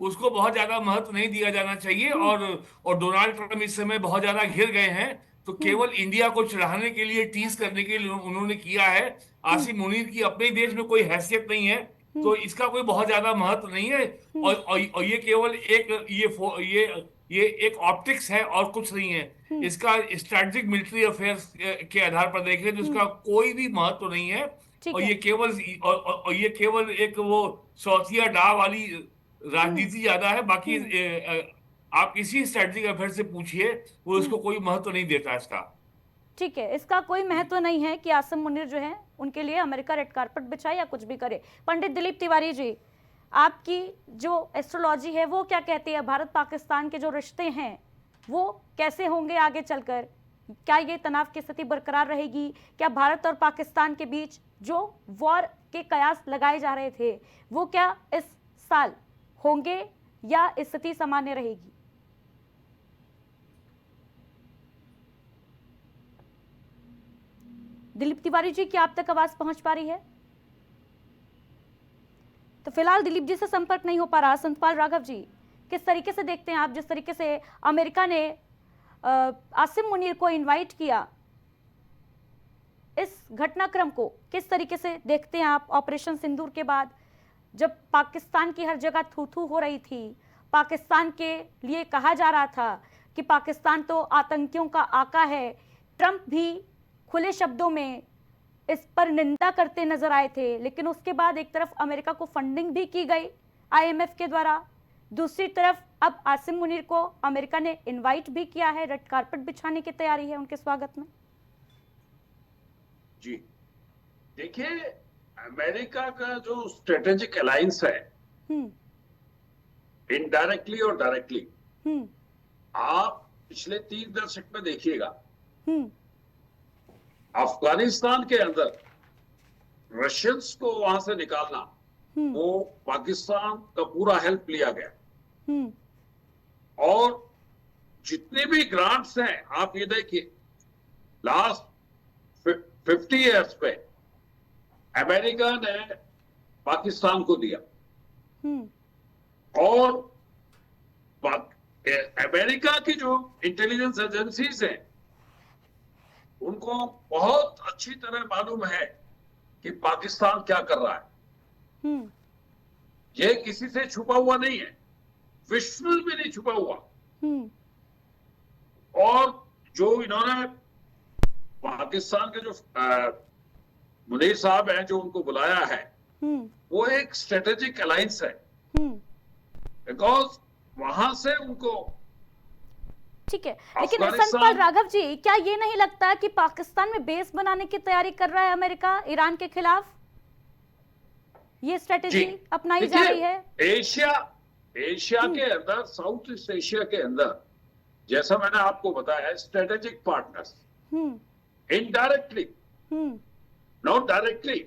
उसको बहुत ज्यादा महत्व नहीं दिया जाना चाहिए। और डोनाल्ड ट्रम्प इस समय बहुत ज्यादा घिर गए हैं, तो केवल इंडिया को चिढ़ाने के लिए, टीज करने के लिए उन्होंने किया है। आसिम मुनीर की अपने देश में कोई हैसियत नहीं है, तो इसका कोई बहुत ज्यादा महत्व नहीं है। और ये केवल एक ये एक ऑप्टिक्स है और कुछ नहीं है। इसका स्ट्रेटेजिक मिलिट्री अफेयर्स के आधार पर देखें तो इसका कोई भी महत्व नहीं है। और ये केवल एक वो सौतिया डा वाली राजनीति ज्यादा है। बाकी आप किसी स्ट्रेटेजिक अफेयर से पूछिए, वो इसको कोई महत्व नहीं देता इसका। ठीक है, इसका कोई महत्व नहीं है कि आसिम मुनीर जो है उनके लिए अमेरिका रेड कार्पेट बिछाए या कुछ भी करे। पंडित दिलीप तिवारी जी, आपकी जो एस्ट्रोलॉजी है वो क्या कहती है? भारत पाकिस्तान के जो रिश्ते हैं वो कैसे होंगे आगे चलकर? क्या ये तनाव की स्थिति बरकरार रहेगी? क्या भारत और पाकिस्तान के बीच जो वॉर के कयास लगाए जा रहे थे वो क्या इस साल होंगे या स्थिति सामान्य रहेगी? दिलीप तिवारी जी, क्या आप तक आवाज पहुंच पा रही है? तो फिलहाल दिलीप जी से संपर्क नहीं हो पा रहा। संतपाल राघव जी, किस तरीके से देखते हैं आप, जिस तरीके से अमेरिका ने आसिम मुनीर को इनवाइट किया, इस घटनाक्रम को किस तरीके से देखते हैं आप? ऑपरेशन सिंदूर के बाद जब पाकिस्तान की हर जगह थू थू हो रही थी, पाकिस्तान के लिए कहा जा रहा था कि पाकिस्तान तो आतंकियों का आका है, ट्रंप भी खुले शब्दों में इस पर निंदा करते नजर आए थे, लेकिन उसके बाद एक तरफ अमेरिका को फंडिंग भी की गई आईएमएफ के द्वारा, दूसरी तरफ अब आसिम मुनीर को अमेरिका ने इनवाइट भी किया है, रेड कार्पेट बिछाने की तैयारी है उनके स्वागत में। जी देखिए, अमेरिका का जो स्ट्रेटेजिक अलायंस है, इनडायरेक्टली और डायरेक्टली, आप पिछले 3 दशक में देखिएगा, अफगानिस्तान के अंदर रशियंस को वहां से निकालना, वो पाकिस्तान का पूरा हेल्प लिया गया। और जितने भी ग्रांट्स हैं, आप ये देखिए, लास्ट 50 इयर्स पे अमेरिका ने पाकिस्तान को दिया। और अमेरिका की जो इंटेलिजेंस एजेंसीज हैं उनको बहुत अच्छी तरह मालूम है कि पाकिस्तान क्या कर रहा है। ये किसी से छुपा हुआ नहीं है, विश्व में नहीं छुपा हुआ। और जो इन्होंने पाकिस्तान के जो मुनीर साहब हैं, जो उनको बुलाया है, वो एक स्ट्रेटेजिक अलायंस है, बिकॉज वहां से उनको, ठीक है, लेकिन संतपाल राघव जी, क्या ये नहीं लगता कि पाकिस्तान में बेस बनाने की तैयारी कर रहा है अमेरिका ईरान के खिलाफ? ये स्ट्रेटेजी अपनाई जा रही है? एशिया के अंदर, साउथ ईस्ट एशिया के अंदर, जैसा मैंने आपको बताया, strategic partners, indirectly, not directly,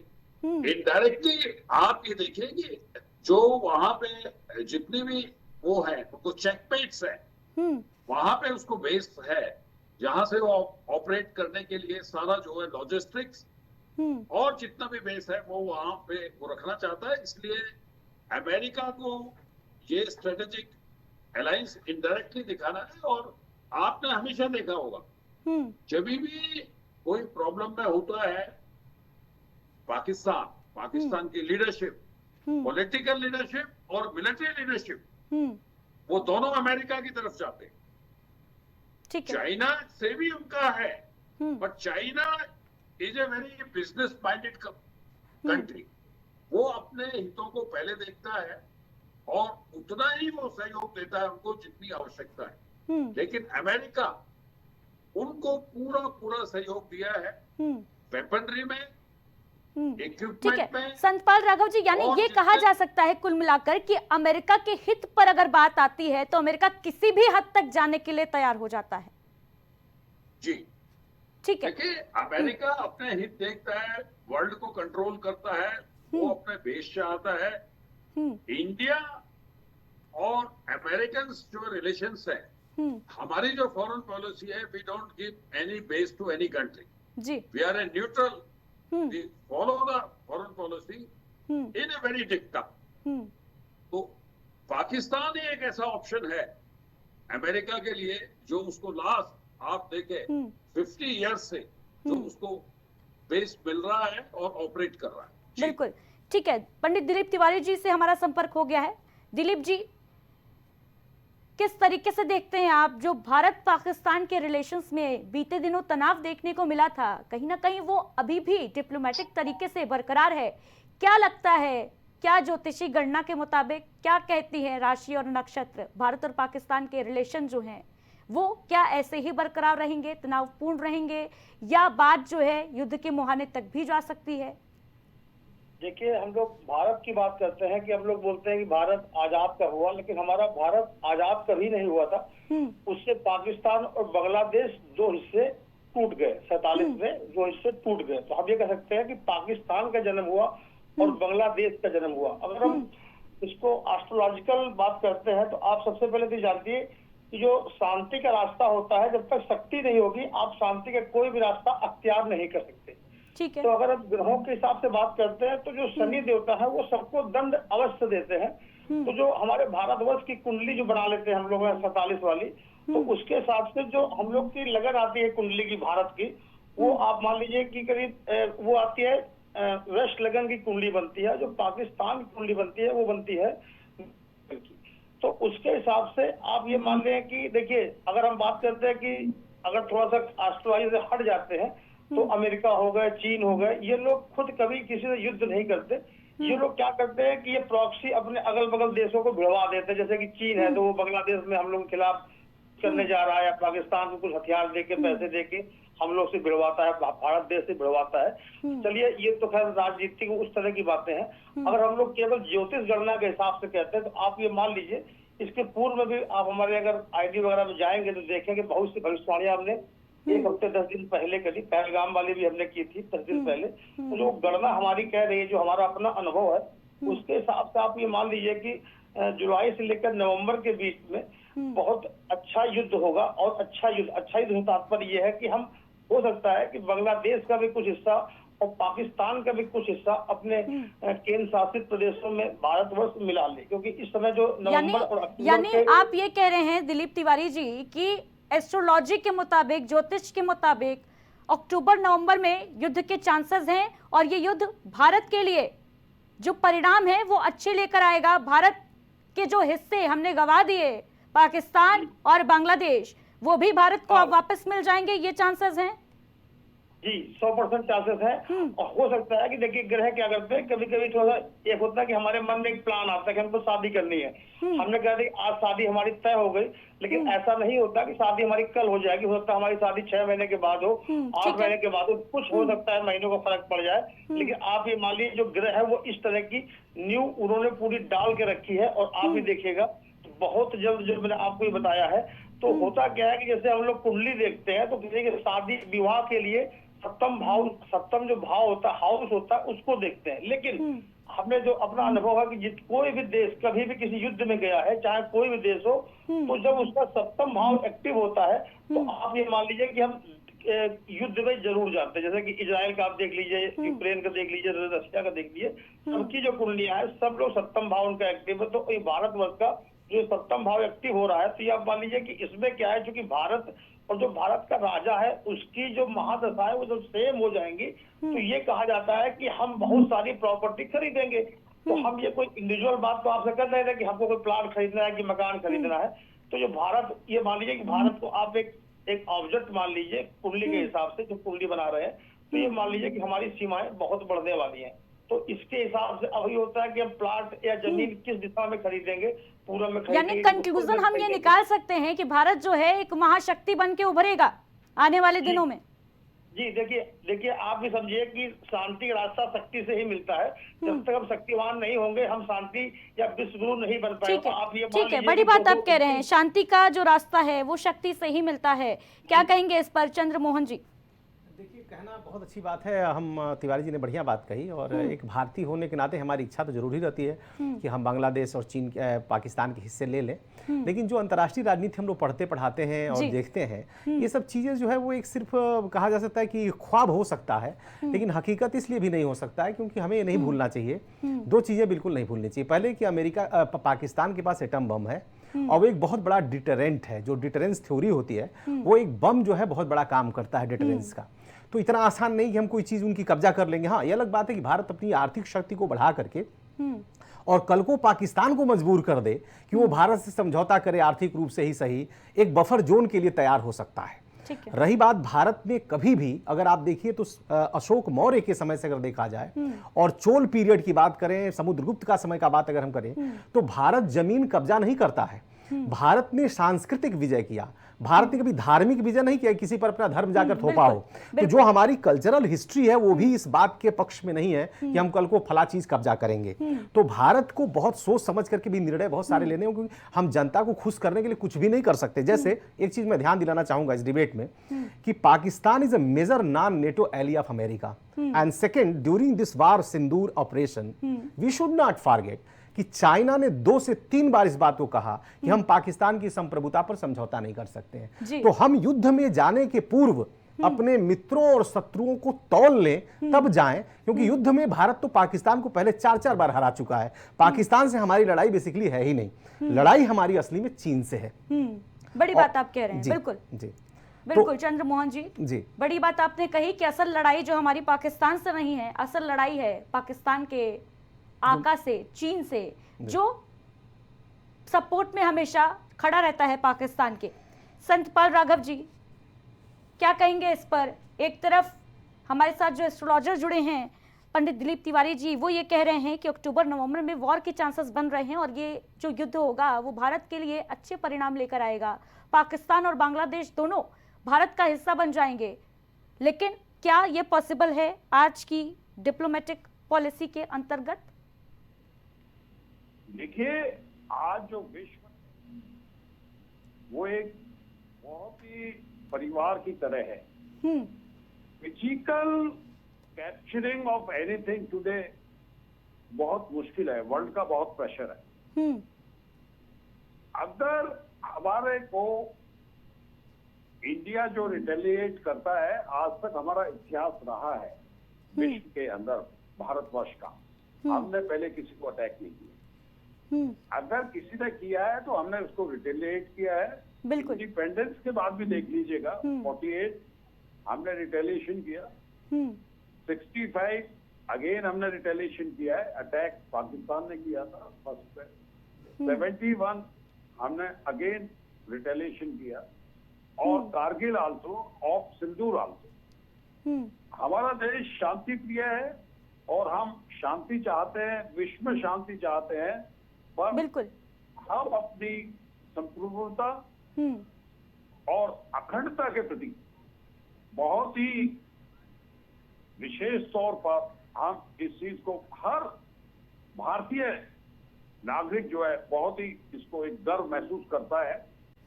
indirectly. आप ये देखिए जो वहां पे जितने भी वो है, उनको चेकमेट्स है, वहां पे उसको बेस है, जहां से वो ऑपरेट करने के लिए सारा जो है लॉजिस्टिक्स और जितना भी बेस है वो वहां पे वो रखना चाहता है। इसलिए अमेरिका को ये स्ट्रेटेजिक अलायंस इनडायरेक्टली दिखाना है। और आपने हमेशा देखा होगा, जब भी कोई प्रॉब्लम में होता है, पाकिस्तान की लीडरशिप, पॉलिटिकल लीडरशिप और मिलिट्री लीडरशिप, वो दोनों अमेरिका की तरफ जाते हैं। चाइना से भी उनका है, but China is a very business minded country. वो अपने हितों को पहले देखता है और उतना ही वो सहयोग देता है उनको जितनी आवश्यकता है। लेकिन अमेरिका उनको पूरा सहयोग दिया है, वेपनरी में, इक्विपमेंट में। संतपाल राघव जी, यानी ये कहा जा सकता है कुल मिलाकर कि अमेरिका के हित पर अगर बात आती है तो अमेरिका किसी भी हद तक जाने के लिए तैयार हो जाता है। जी ठीक है, देखिए, अमेरिका अपने हित देखता है, वर्ल्ड को कंट्रोल करता है, वो अपने देश चाहता है। इंडिया और अमेरिकन जो रिलेशंस है, हमारी जो फॉरेन पॉलिसी है, we don't give any base to any country. जी, we are a neutral, we follow the foreign policy in a very dicta. तो पाकिस्तान ही एक ऐसा ऑप्शन है अमेरिका के लिए जो उसको लास्ट, आप देखें, 50 इयर्स से जो उसको बेस मिल रहा है और ऑपरेट कर रहा है। बिल्कुल ठीक है। पंडित दिलीप तिवारी जी से हमारा संपर्क हो गया है। दिलीप जी, किस तरीके से देखते हैं आप जो भारत पाकिस्तान के रिलेशंस में बीते दिनों तनाव देखने को मिला था, कहीं ना कहीं वो अभी भी डिप्लोमेटिक तरीके से बरकरार है? क्या लगता है, क्या ज्योतिषी गणना के मुताबिक क्या कहती है राशि और नक्षत्र, भारत और पाकिस्तान के रिलेशन जो हैं वो क्या ऐसे ही बरकरार रहेंगे, तनावपूर्ण रहेंगे, या बात जो है युद्ध के मुहाने तक भी जा सकती है? देखिए, हम लोग भारत की बात करते हैं कि हम लोग बोलते हैं कि भारत आजाद का हुआ, लेकिन हमारा भारत आजाद कभी नहीं हुआ था। उससे पाकिस्तान और बांग्लादेश दो हिस्से टूट गए, 47 में दो हिस्से टूट गए। तो हम ये कह सकते हैं कि पाकिस्तान का जन्म हुआ और बांग्लादेश का जन्म हुआ। अगर हम इसको एस्ट्रोलॉजिकल बात करते हैं तो आप सबसे पहले तो जानिए कि जो शांति का रास्ता होता है, जब तक शक्ति नहीं होगी आप शांति का कोई भी रास्ता अख्तियार नहीं कर सकते। ठीक है। तो अगर हम ग्रहों के हिसाब से बात करते हैं तो जो शनि देवता है वो सबको दंड अवश्य देते हैं। तो जो हमारे भारतवर्ष की कुंडली जो बना लेते हैं हम लोग 47 वाली, तो उसके हिसाब से जो हम लोग की लगन आती है कुंडली की भारत की, वो आप मान लीजिए कि करीब वो आती है वृष लगन की कुंडली बनती है। जो पाकिस्तान की कुंडली बनती है वो बनती है। तो उसके हिसाब से आप ये मान लें कि देखिए, अगर हम बात करते हैं कि अगर थोड़ा सा एस्ट्रोलॉजी से हट जाते हैं तो अमेरिका हो गए, चीन हो गए, ये लोग खुद कभी किसी से युद्ध नहीं करते। ये लोग क्या करते हैं कि ये प्रॉक्सी अपने अगल बगल देशों को भिड़वा देते हैं। जैसे कि चीन है तो वो बांग्लादेश में हम लोग के खिलाफ करने जा रहा है, या पाकिस्तान को कुछ हथियार देके पैसे देके हम लोग से भिड़वाता है, भारत देश से भिड़वाता है। चलिए, ये तो खैर राजनीतिक उस तरह की बातें हैं। अगर हम लोग केवल ज्योतिष गणना के हिसाब से कहते हैं तो आप ये मान लीजिए, इसके पूर्व में भी आप हमारे अगर आईडी वगैरह में जाएंगे तो देखेंगे बहुत सी भविष्यवाणियां हमने 1 हफ्ते 10 दिन पहले करी, पहलगाम वाली भी हमने की थी 10 दिन पहले। तो जो गणना हमारी कह रही है, जो हमारा अपना अनुभव है, उसके हिसाब से आप ये मान लीजिए कि जुलाई से लेकर नवंबर के बीच में बहुत अच्छा युद्ध होगा। और अच्छा युद्ध से तात्पर्य ये है कि हम हो सकता है कि बांग्लादेश का भी कुछ हिस्सा और पाकिस्तान का भी कुछ हिस्सा अपने केंद्र शासित प्रदेशों में भारतवर्ष मिला ले, क्योंकि इस समय जो नवंबर और अक्टूबर यानी आप ये कह रहे हैं दिलीप तिवारी जी कि एस्ट्रोलॉजी के मुताबिक, ज्योतिष के मुताबिक अक्टूबर नवंबर में युद्ध के चांसेस हैं, और ये युद्ध भारत के लिए जो परिणाम है वो अच्छे लेकर आएगा। भारत के जो हिस्से हमने गंवा दिए, पाकिस्तान और बांग्लादेश, वो भी भारत को अब वापस मिल जाएंगे, ये चांसेस हैं? जी 100% चांसेस है। और हो सकता है कि देखिए, ग्रह क्या करते हैं, कभी कभी थोड़ा एक होता है कि हमारे मन में एक प्लान आता है कि हमको शादी करनी है। हमने कहा था कि आज शादी हमारी तय हो गई, लेकिन ऐसा नहीं होता कि शादी हमारी कल हो जाएगी। हो सकता है हमारी शादी 6 महीने के बाद हो, 8 महीने के बाद हो, कुछ हो सकता है महीनों का फर्क पड़ जाए। लेकिन आप ये मान लीजिए, जो ग्रह है वो इस तरह की न्यू उन्होंने पूरी डाल के रखी है। और आप भी देखिएगा बहुत जल्द, जो मैंने आपको ये बताया है, तो होता क्या है कि जैसे हम लोग कुंडली देखते हैं तो किसी के शादी विवाह के लिए सप्तम जो भाव होता है, हाउस होता है, उसको देखते हैं। लेकिन हमने जो अपना अनुभव है कि कोई भी देश कभी भी किसी युद्ध में गया है, चाहे कोई भी देश हो, तो जब उसका सप्तम भाव एक्टिव होता है तो आप ये मान लीजिए कि हम युद्ध में जरूर जाते हैं। जैसे कि इजराइल का आप देख लीजिए, यूक्रेन का देख लीजिए, रशिया का देख लीजिए, सबकी जो कुंडलियां है सब लोग सप्तम भाव उनका एक्टिव है। तो भारतवर्ष का जो सप्तम भाव एक्टिव हो रहा है, तो ये आप मान लीजिए कि इसमें क्या है, क्योंकि भारत और जो भारत का राजा है उसकी जो महादशा है वो जब सेम हो जाएंगी तो ये कहा जाता है कि हम बहुत सारी प्रॉपर्टी खरीदेंगे। तो हम ये कोई इंडिविजुअल बात तो आपसे कर रहे थे कि हमको कोई प्लाट खरीदना है कि मकान खरीदना है। तो जो भारत, ये मान लीजिए कि भारत को आप एक ऑब्जेक्ट मान लीजिए कुंडली के हिसाब से, जो कुंडली बना रहे हैं, तो ये मान लीजिए कि हमारी सीमाएं बहुत बढ़ने वाली हैं। तो इसके हिसाब से अभी होता है कि हम प्लाट या जमीन किस दिशा में खरीदेंगे, पूरब में खरीदेंगे। यानी कंक्लूजन हम ये निकाल सकते हैं कि भारत जो है एक महाशक्ति बन के उभरेगा आने वाले दिनों में। जी देखिए आप भी समझिए कि शांति का रास्ता शक्ति से ही मिलता है। जब तक हम शक्तिवान नहीं होंगे, हम शांति या विश्वगुरु नहीं बन पाएंगे। आप ये ठीक है, बड़ी बात आप कह रहे हैं, शांति का जो रास्ता है वो शक्ति से ही मिलता है। क्या कहेंगे इस पर चंद्रमोहन जी? देखिए, कहना बहुत अच्छी बात है, हम तिवारी जी ने बढ़िया बात कही। और एक भारतीय होने के नाते हमारी इच्छा तो जरूर ही रहती है कि हम बांग्लादेश और चीन, पाकिस्तान के हिस्से ले लें। लेकिन जो अंतर्राष्ट्रीय राजनीति हम लोग पढ़ते पढ़ाते हैं और देखते हैं, ये सब चीज़ें जो है वो एक सिर्फ कहा जा सकता है कि ख्वाब हो सकता है, लेकिन हकीकत इसलिए भी नहीं हो सकता है क्योंकि हमें ये नहीं भूलना चाहिए, 2 चीज़ें बिल्कुल नहीं भूलनी चाहिए। पहले कि अमेरिका, पाकिस्तान के पास एटम बम है और एक बहुत बड़ा डिटरेंट है। जो डिटरेंस थ्योरी होती है, वो एक बम जो है बहुत बड़ा काम करता है डिटरेंस का। तो इतना आसान नहीं कि हम कोई चीज उनकी कब्जा कर लेंगे। हाँ, ये अलग बात है कि भारत अपनी आर्थिक शक्ति को बढ़ा करके और कल को पाकिस्तान को मजबूर कर दे कि वो भारत से समझौता करे, आर्थिक रूप से ही सही, एक बफर जोन के लिए तैयार हो सकता है। रही बात भारत ने कभी भी, अगर आप देखिए तो अशोक मौर्य के समय से अगर देखा जाए और चोल पीरियड की बात करें, समुद्रगुप्त का समय का बात अगर हम करें, तो भारत जमीन कब्जा नहीं करता है। भारत ने सांस्कृतिक विजय किया, भारत ने कभी धार्मिक विजय नहीं किया, किसी पर अपना धर्म जाकर थोपा हो। तो जो हमारी कल्चरल हिस्ट्री है वो भी इस बात के पक्ष में नहीं है कि हम कल को फला चीज कब्जा करेंगे। तो भारत को बहुत सोच समझ करके भी निर्णय बहुत सारे लेने होंगे, क्योंकि हम जनता को खुश करने के लिए कुछ भी नहीं कर सकते। जैसे एक चीज मैं ध्यान दिलाना चाहूंगा इस डिबेट में कि Pakistan is a major non NATO ally of America, and second, during this war Sindoor operation we should not forget कि चाइना ने 2 से 3 बार इस बात को कहा कि हम पाकिस्तान की संप्रभुता पर समझौता नहीं कर सकते हैं। तो हम युद्ध में जाने के पूर्व अपने मित्रों और शत्रुओं को तौल लें, तब जाएं, क्योंकि युद्ध में भारत तो पाकिस्तान को पहले 4-4 बार हरा चुका है। पाकिस्तान से हमारी लड़ाई बेसिकली है ही नहीं, लड़ाई हमारी असली में चीन से है। बड़ी बात आप कह रहे हैं। बिल्कुल जी, बिल्कुल चंद्रमोहन जी, बड़ी बात आपने कही कि असल लड़ाई जो हमारी पाकिस्तान से नहीं है, असल लड़ाई है पाकिस्तान के आका से, चीन से, जो सपोर्ट में हमेशा खड़ा रहता है पाकिस्तान के। संतपाल राघव जी क्या कहेंगे इस पर? एक तरफ हमारे साथ जो एस्ट्रोलॉजर जुड़े हैं पंडित दिलीप तिवारी जी, वो ये कह रहे हैं कि अक्टूबर नवंबर में वॉर के चांसेस बन रहे हैं और ये जो युद्ध होगा वो भारत के लिए अच्छे परिणाम लेकर आएगा, पाकिस्तान और बांग्लादेश दोनों भारत का हिस्सा बन जाएंगे। लेकिन क्या ये पॉसिबल है आज की डिप्लोमेटिक पॉलिसी के अंतर्गत? देखिए, आज जो विश्व वो एक बहुत ही परिवार की तरह है। Physical capturing of anything today बहुत मुश्किल है, वर्ल्ड का बहुत प्रेशर है। अगर हमारे को इंडिया जो रिटेलिएट करता है, आज तक हमारा इतिहास रहा है विश्व के अंदर, भारतवर्ष का, हमने पहले किसी को अटैक नहीं किया। अगर किसी ने किया है तो हमने उसको रिटेलिएट किया है। बिल्कुल। इंडिपेंडेंस के बाद भी देख लीजिएगा, 48 हमने रिटेलिएशन किया, 65 अगेन हमने रिटेलिएशन किया है, अटैक पाकिस्तान ने किया था फर्स्ट पे, 71 हमने अगेन रिटेलिएशन किया, और Kargil also, of Sindoor also. हमारा देश शांति प्रिय है और हम शांति चाहते हैं, विश्व में शांति चाहते हैं, पर बिल्कुल हम अपनी संप्रभुता और अखंडता के प्रति बहुत ही विशेष तौर पर हम इस चीज को, हर भारतीय नागरिक जो है बहुत ही इसको एक गर्व महसूस करता है,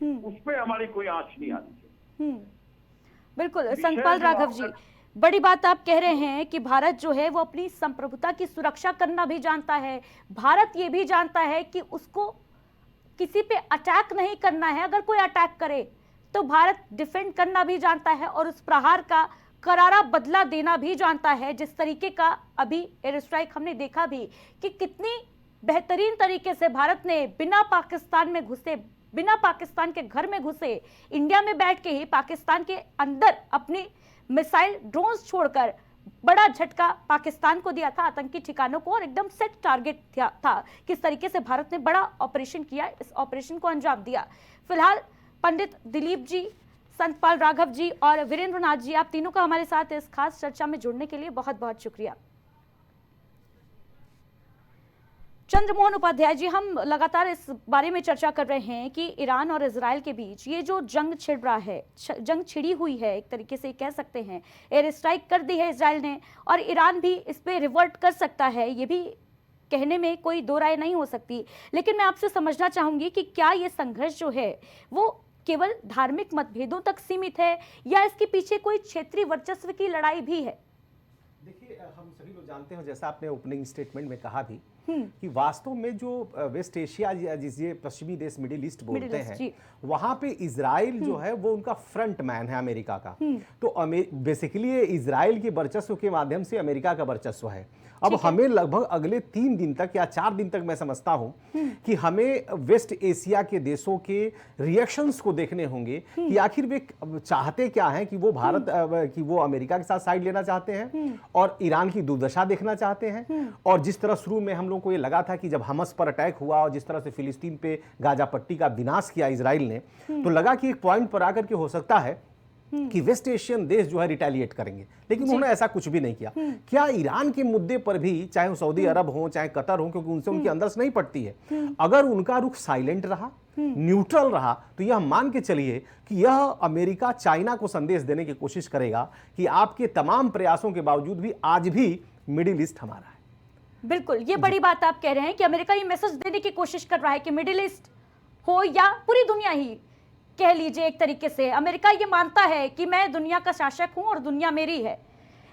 उस पे हमारी कोई आंच नहीं आनी चाहिए। बिल्कुल संतपाल राघव जी, बड़ी बात आप कह रहे हैं कि भारत जो है वो अपनी संप्रभुता की सुरक्षा करना भी जानता है। भारत ये भी जानता है कि उसको किसी पे अटैक नहीं करना है, अगर कोई अटैक करे तो भारत डिफेंड करना भी जानता है और उस प्रहार का करारा बदला देना भी जानता है। जिस तरीके का अभी एयर स्ट्राइक हमने देखा भी कि कितनी बेहतरीन तरीके से भारत ने बिना पाकिस्तान में घुसे, बिना पाकिस्तान के घर में घुसे, इंडिया में बैठ के ही पाकिस्तान के अंदर अपनी मिसाइल ड्रोन्स छोड़कर बड़ा झटका पाकिस्तान को दिया था, आतंकी ठिकानों को, और एकदम सेट टारगेट था। किस तरीके से भारत ने बड़ा ऑपरेशन किया, इस ऑपरेशन को अंजाम दिया। फिलहाल पंडित दिलीप जी, संतपाल राघव जी और वीरेंद्र नाथ जी, आप तीनों का हमारे साथ इस खास चर्चा में जुड़ने के लिए बहुत बहुत शुक्रिया। चंद्रमोहन उपाध्याय जी, हम लगातार इस बारे में चर्चा कर रहे हैं कि ईरान और इजराइल के बीच ये जो जंग छिड़ रहा है, जंग छिड़ी हुई है, एक तरीके से कह सकते हैं। एयर स्ट्राइक कर दी है इजराइल ने और ईरान भी इस पे रिवर्ट कर सकता है, ये भी कहने में कोई दो राय नहीं हो सकती। लेकिन मैं आपसे समझना चाहूंगी कि क्या ये संघर्ष जो है वो केवल धार्मिक मतभेदों तक सीमित है या इसके पीछे कोई क्षेत्रीय वर्चस्व की लड़ाई भी है? देखिए, हम सभी लोग जानते हैं, जैसा आपने ओपनिंग स्टेटमेंट में कहा भी, कि वास्तव में जो वेस्ट एशिया जिसे पश्चिमी देश मिडिल ईस्ट बोलते हैं, वहां पे इजराइल जो है वो उनका फ्रंट मैन है अमेरिका का। तो बेसिकली ये इजराइल के वर्चस्व के माध्यम से अमेरिका का वर्चस्व है। अब हमें लगभग अगले 3 दिन तक या 4 दिन तक मैं समझता हूं कि हमें वेस्ट एशिया के देशों के रिएक्शंस को देखने होंगे कि आखिर वे चाहते क्या हैं, कि वो भारत कि वो अमेरिका के साथ साइड लेना चाहते हैं और ईरान की दुर्दशा देखना चाहते हैं। और जिस तरह शुरू में हम लोगों को ये लगा था कि जब हमस पर अटैक हुआ और जिस तरह से फिलिस्तीन पे गाजा पट्टी का विनाश किया इजराइल ने, तो लगा कि एक पॉइंट पर आकर के हो सकता है कि वेस्ट एशियन देश जो है रिटेलिएट करेंगे, लेकिन उन्होंने ऐसा कुछ भी नहीं किया। क्या ईरान के मुद्दे पर भी, चाहे वो सऊदी अरब हो चाहे कतर हो, क्योंकि उनसे उनके अंदर से नहीं पड़ती है, अगर उनका रुख साइलेंट रहा, न्यूट्रल रहा, तो यह मान के चलिए कि यह अमेरिका चाइना को संदेश देने की कोशिश करेगा कि आपके तमाम प्रयासों के बावजूद भी आज भी मिडिल ईस्ट हमारा है। बिल्कुल, ये बड़ी बात आप कह रहे हैं कि अमेरिका ये मैसेज देने की कोशिश कर रहा है कि मिडिल ईस्ट हो या पूरी दुनिया ही कह लीजिए, एक तरीके से अमेरिका ये मानता है कि मैं दुनिया का शासक हूं और दुनिया मेरी है।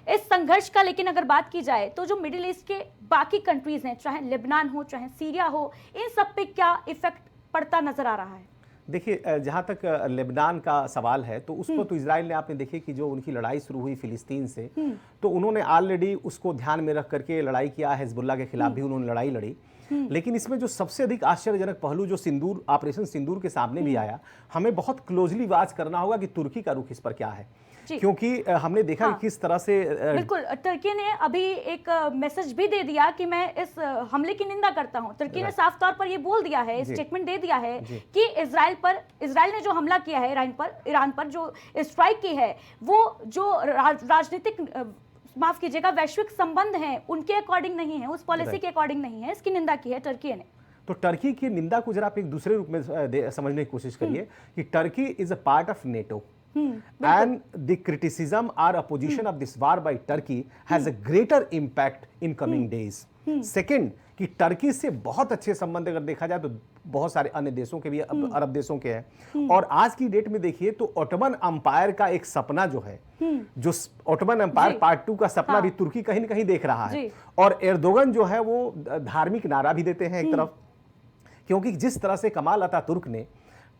इस संघर्ष का लेकिन अगर बात की जाए तो जो मिडिल ईस्ट के बाकी कंट्रीज हैं, चाहे लेबनान हो चाहे सीरिया हो, इन सब पे क्या इफेक्ट पड़ता नजर आ रहा है? देखिए, जहाँ तक लेबनान का सवाल है तो उस पर तो इजराइल ने, आपने देखिए कि जो उनकी लड़ाई शुरू हुई फिलिस्तीन से, तो उन्होंने ऑलरेडी उसको ध्यान में रख करके लड़ाई किया। हिजबुल्लाह के खिलाफ भी उन्होंने लड़ाई लड़ी। लेकिन इसमें जो सबसे अधिक आश्चर्यजनक पहलू जो सिंदूर ऑपरेशन सिंदूर के सामने भी आया, हमें बहुत क्लोजली वॉच करना होगा कि तुर्की का रुख इस पर क्या है, क्योंकि हमने देखा कि किस तरह से बिल्कुल तुर्की ने अभी एक मैसेज भी दे दिया कि मैं इस हमले की निंदा करता हूं। तुर्की ने साफ तौर पर ये बोल दिया है, स्टेटमेंट दे दिया है कि इजराइल ने जो हमला किया है ईरान पर जो स्ट्राइक की है, वो जो राजनीतिक माफ कीजिएगा वैश्विक संबंध हैं उनके अकॉर्डिंग नहीं है, उस पॉलिसी के अकॉर्डिंग नहीं है, इसकी निंदा की है टर्की ने। तो टर्की की निंदा को जरा आप एक दूसरे रूप में समझने की कोशिश करिए कि Turkey is a part of NATO and the criticism or opposition of this war by Turkey has a greater impact in coming days. Second, कि टर्की से बहुत अच्छे संबंध अगर देखा जाए तो बहुत सारे अन्य देशों के भी, अरब देशों के हैं। और आज की डेट में देखिए तो ओटोमन एम्पायर का एक सपना जो है, जो ओटोमन एम्पायर पार्ट 2 का सपना भी तुर्की कहीं न कहीं देख रहा है। और एर्दोगन जो है वो धार्मिक नारा भी देते हैं एक तरफ, क्योंकि जिस तरह से कमाल अतातुर्क ने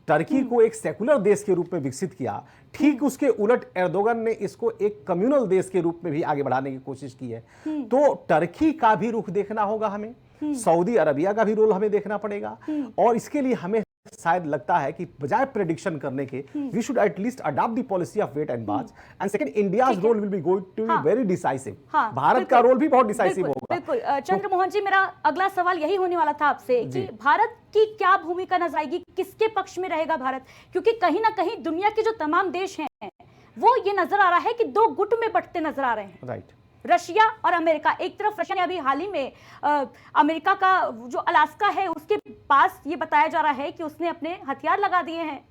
टर्की को एक सेकुलर देश के रूप में विकसित किया, ठीक उसके उलट एर्दोगन ने इसको एक कम्युनल देश के रूप में भी आगे बढ़ाने की कोशिश की है। तो टर्की का भी रुख देखना होगा हमें, सऊदी अरबिया का भी रोल हमें देखना पड़ेगा। और इसके लिए हमें शायद लगता है कि बजाय प्रेडिक्शन करने के we should at least adopt the policy of wait and watch. And second, India's role will be going to be very decisive. Bharat का रोल भी बहुत डिसाइसिव होगा। बिल्कुल चंद्रमोहन जी, मेरा अगला सवाल यही होने वाला था आपसे कि भारत की क्या भूमिका नजर आएगी, किसके पक्ष में रहेगा भारत? क्योंकि कहीं ना कहीं दुनिया के जो तमाम देश हैं वो ये नजर आ रहा है कि दो गुट में बंटते नजर आ रहे हैं। राइट, रशिया और अमेरिका। एक तरफ रशिया ने अभी हाल ही में अमेरिका का जो अलास्का है उसके पास ये बताया जा रहा है कि उसने अपने हथियार लगा दिए हैं।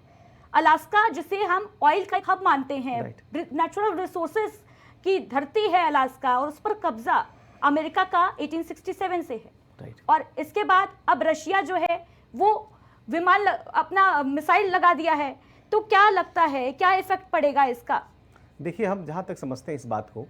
अलास्का जिसे हम ऑयल का हब मानते हैं, नेचुरल रिसोर्सेज की धरती है अलास्का, और उस पर कब्जा अमेरिका का 1867 से है। और इसके बाद अब रशिया जो है वो विमान अपना मिसाइल लगा दिया है। तो क्या लगता है, क्या इफेक्ट पड़ेगा इसका? देखिए, हम जहां तक समझते हैं इस बात को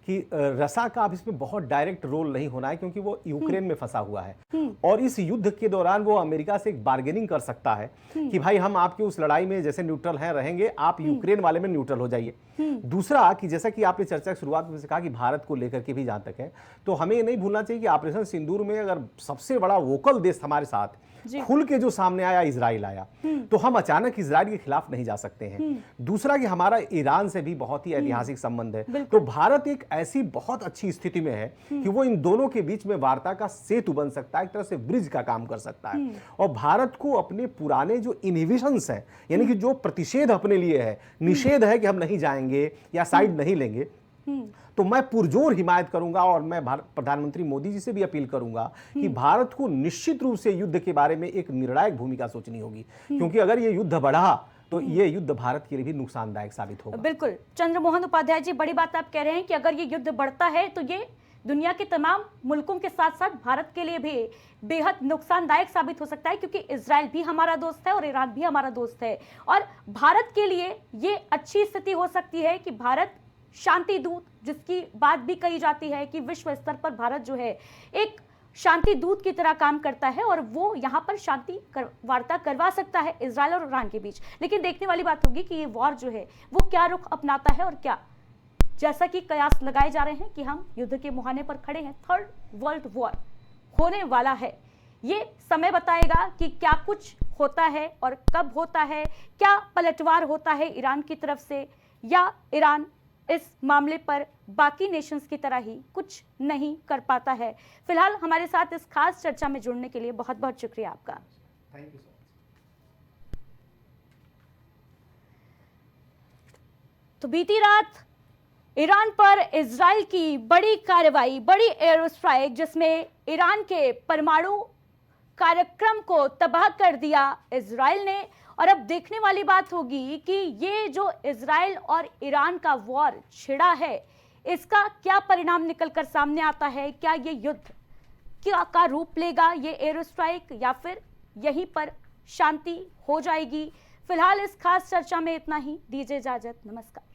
कि रसा का अब इसमें बहुत डायरेक्ट रोल नहीं होना है, क्योंकि वो यूक्रेन में फंसा हुआ है और इस युद्ध के दौरान वो अमेरिका से एक बार्गेनिंग कर सकता है कि भाई हम आपकी उस लड़ाई में जैसे न्यूट्रल हैं रहेंगे, आप यूक्रेन वाले में न्यूट्रल हो जाइए। दूसरा कि जैसा कि आपने चर्चा की शुरुआत में से कहा कि भारत को लेकर के भी जहां तक है, तो हमें ये नहीं भूलना चाहिए कि ऑपरेशन सिंदूर में अगर सबसे बड़ा वोकल देश हमारे साथ खुल के जो सामने आया, इजराइल आया, तो हम अचानक इजराइल के खिलाफ नहीं जा सकते हैं। दूसरा कि हमारा ईरान से भी बहुत ही ऐतिहासिक संबंध है, तो भारत एक ऐसी बहुत अच्छी स्थिति में है कि वो इन दोनों के बीच में वार्ता का सेतु बन सकता है, एक तरह से ब्रिज का काम कर सकता है। और भारत को अपने पुराने जो इनहिबिशंस हैं, यानी कि जो प्रतिषेध अपने लिए है, निषेध है कि हम नहीं जाएंगे या साइड नहीं लेंगे, तो मैं पुरजोर हिमायत करूंगा। और मैं प्रधानमंत्री मोदी जी से भी अपील करूंगा कि भारत को निश्चित रूप से युद्ध के बारे में एक निर्णायक भूमिका सोचनी होगी, क्योंकि अगर ये युद्ध बढ़ा तो ये युद्ध भारत के लिए भी नुकसानदायक साबित होगा। बिल्कुल चंद्रमोहन उपाध्याय जी, बड़ी बात आप कह रहे हैं कि अगर ये युद्ध बढ़ता है तो ये दुनिया के तमाम मुल्कों के साथ साथ भारत के लिए भी बेहद नुकसानदायक साबित हो सकता है, क्योंकि इजराइल भी हमारा दोस्त है और ईरान भी हमारा दोस्त है। और भारत के लिए ये अच्छी स्थिति हो सकती है कि भारत शांति दूत, जिसकी बात भी कही जाती है कि विश्व स्तर पर भारत जो है एक शांति दूत की तरह काम करता है और वो यहाँ पर शांति वार्ता करवा सकता है इजराइल और ईरान के बीच। लेकिन देखने वाली बात होगी कि ये वॉर जो है वो क्या रुख अपनाता है और क्या, जैसा कि कयास लगाए जा रहे हैं कि हम युद्ध के मुहाने पर खड़े हैं, थर्ड वर्ल्ड वॉर होने वाला है। ये समय बताएगा कि क्या कुछ होता है और कब होता है, क्या पलटवार होता है ईरान की तरफ से, या ईरान इस मामले पर बाकी नेशंस की तरह ही कुछ नहीं कर पाता है। फिलहाल हमारे साथ इस खास चर्चा में जुड़ने के लिए बहुत बहुत शुक्रिया आपका। Thank you so much. तो बीती रात ईरान पर इजराइल की बड़ी कार्रवाई, बड़ी एयर स्ट्राइक, जिसमें ईरान के परमाणु कार्यक्रम को तबाह कर दिया इजराइल ने। और अब देखने वाली बात होगी कि ये जो इजराइल और ईरान का वॉर छिड़ा है, इसका क्या परिणाम निकलकर सामने आता है। क्या ये युद्ध क्या का रूप लेगा, ये एयर स्ट्राइक, या फिर यहीं पर शांति हो जाएगी। फिलहाल इस खास चर्चा में इतना ही। दीजिए इजाजत, नमस्कार।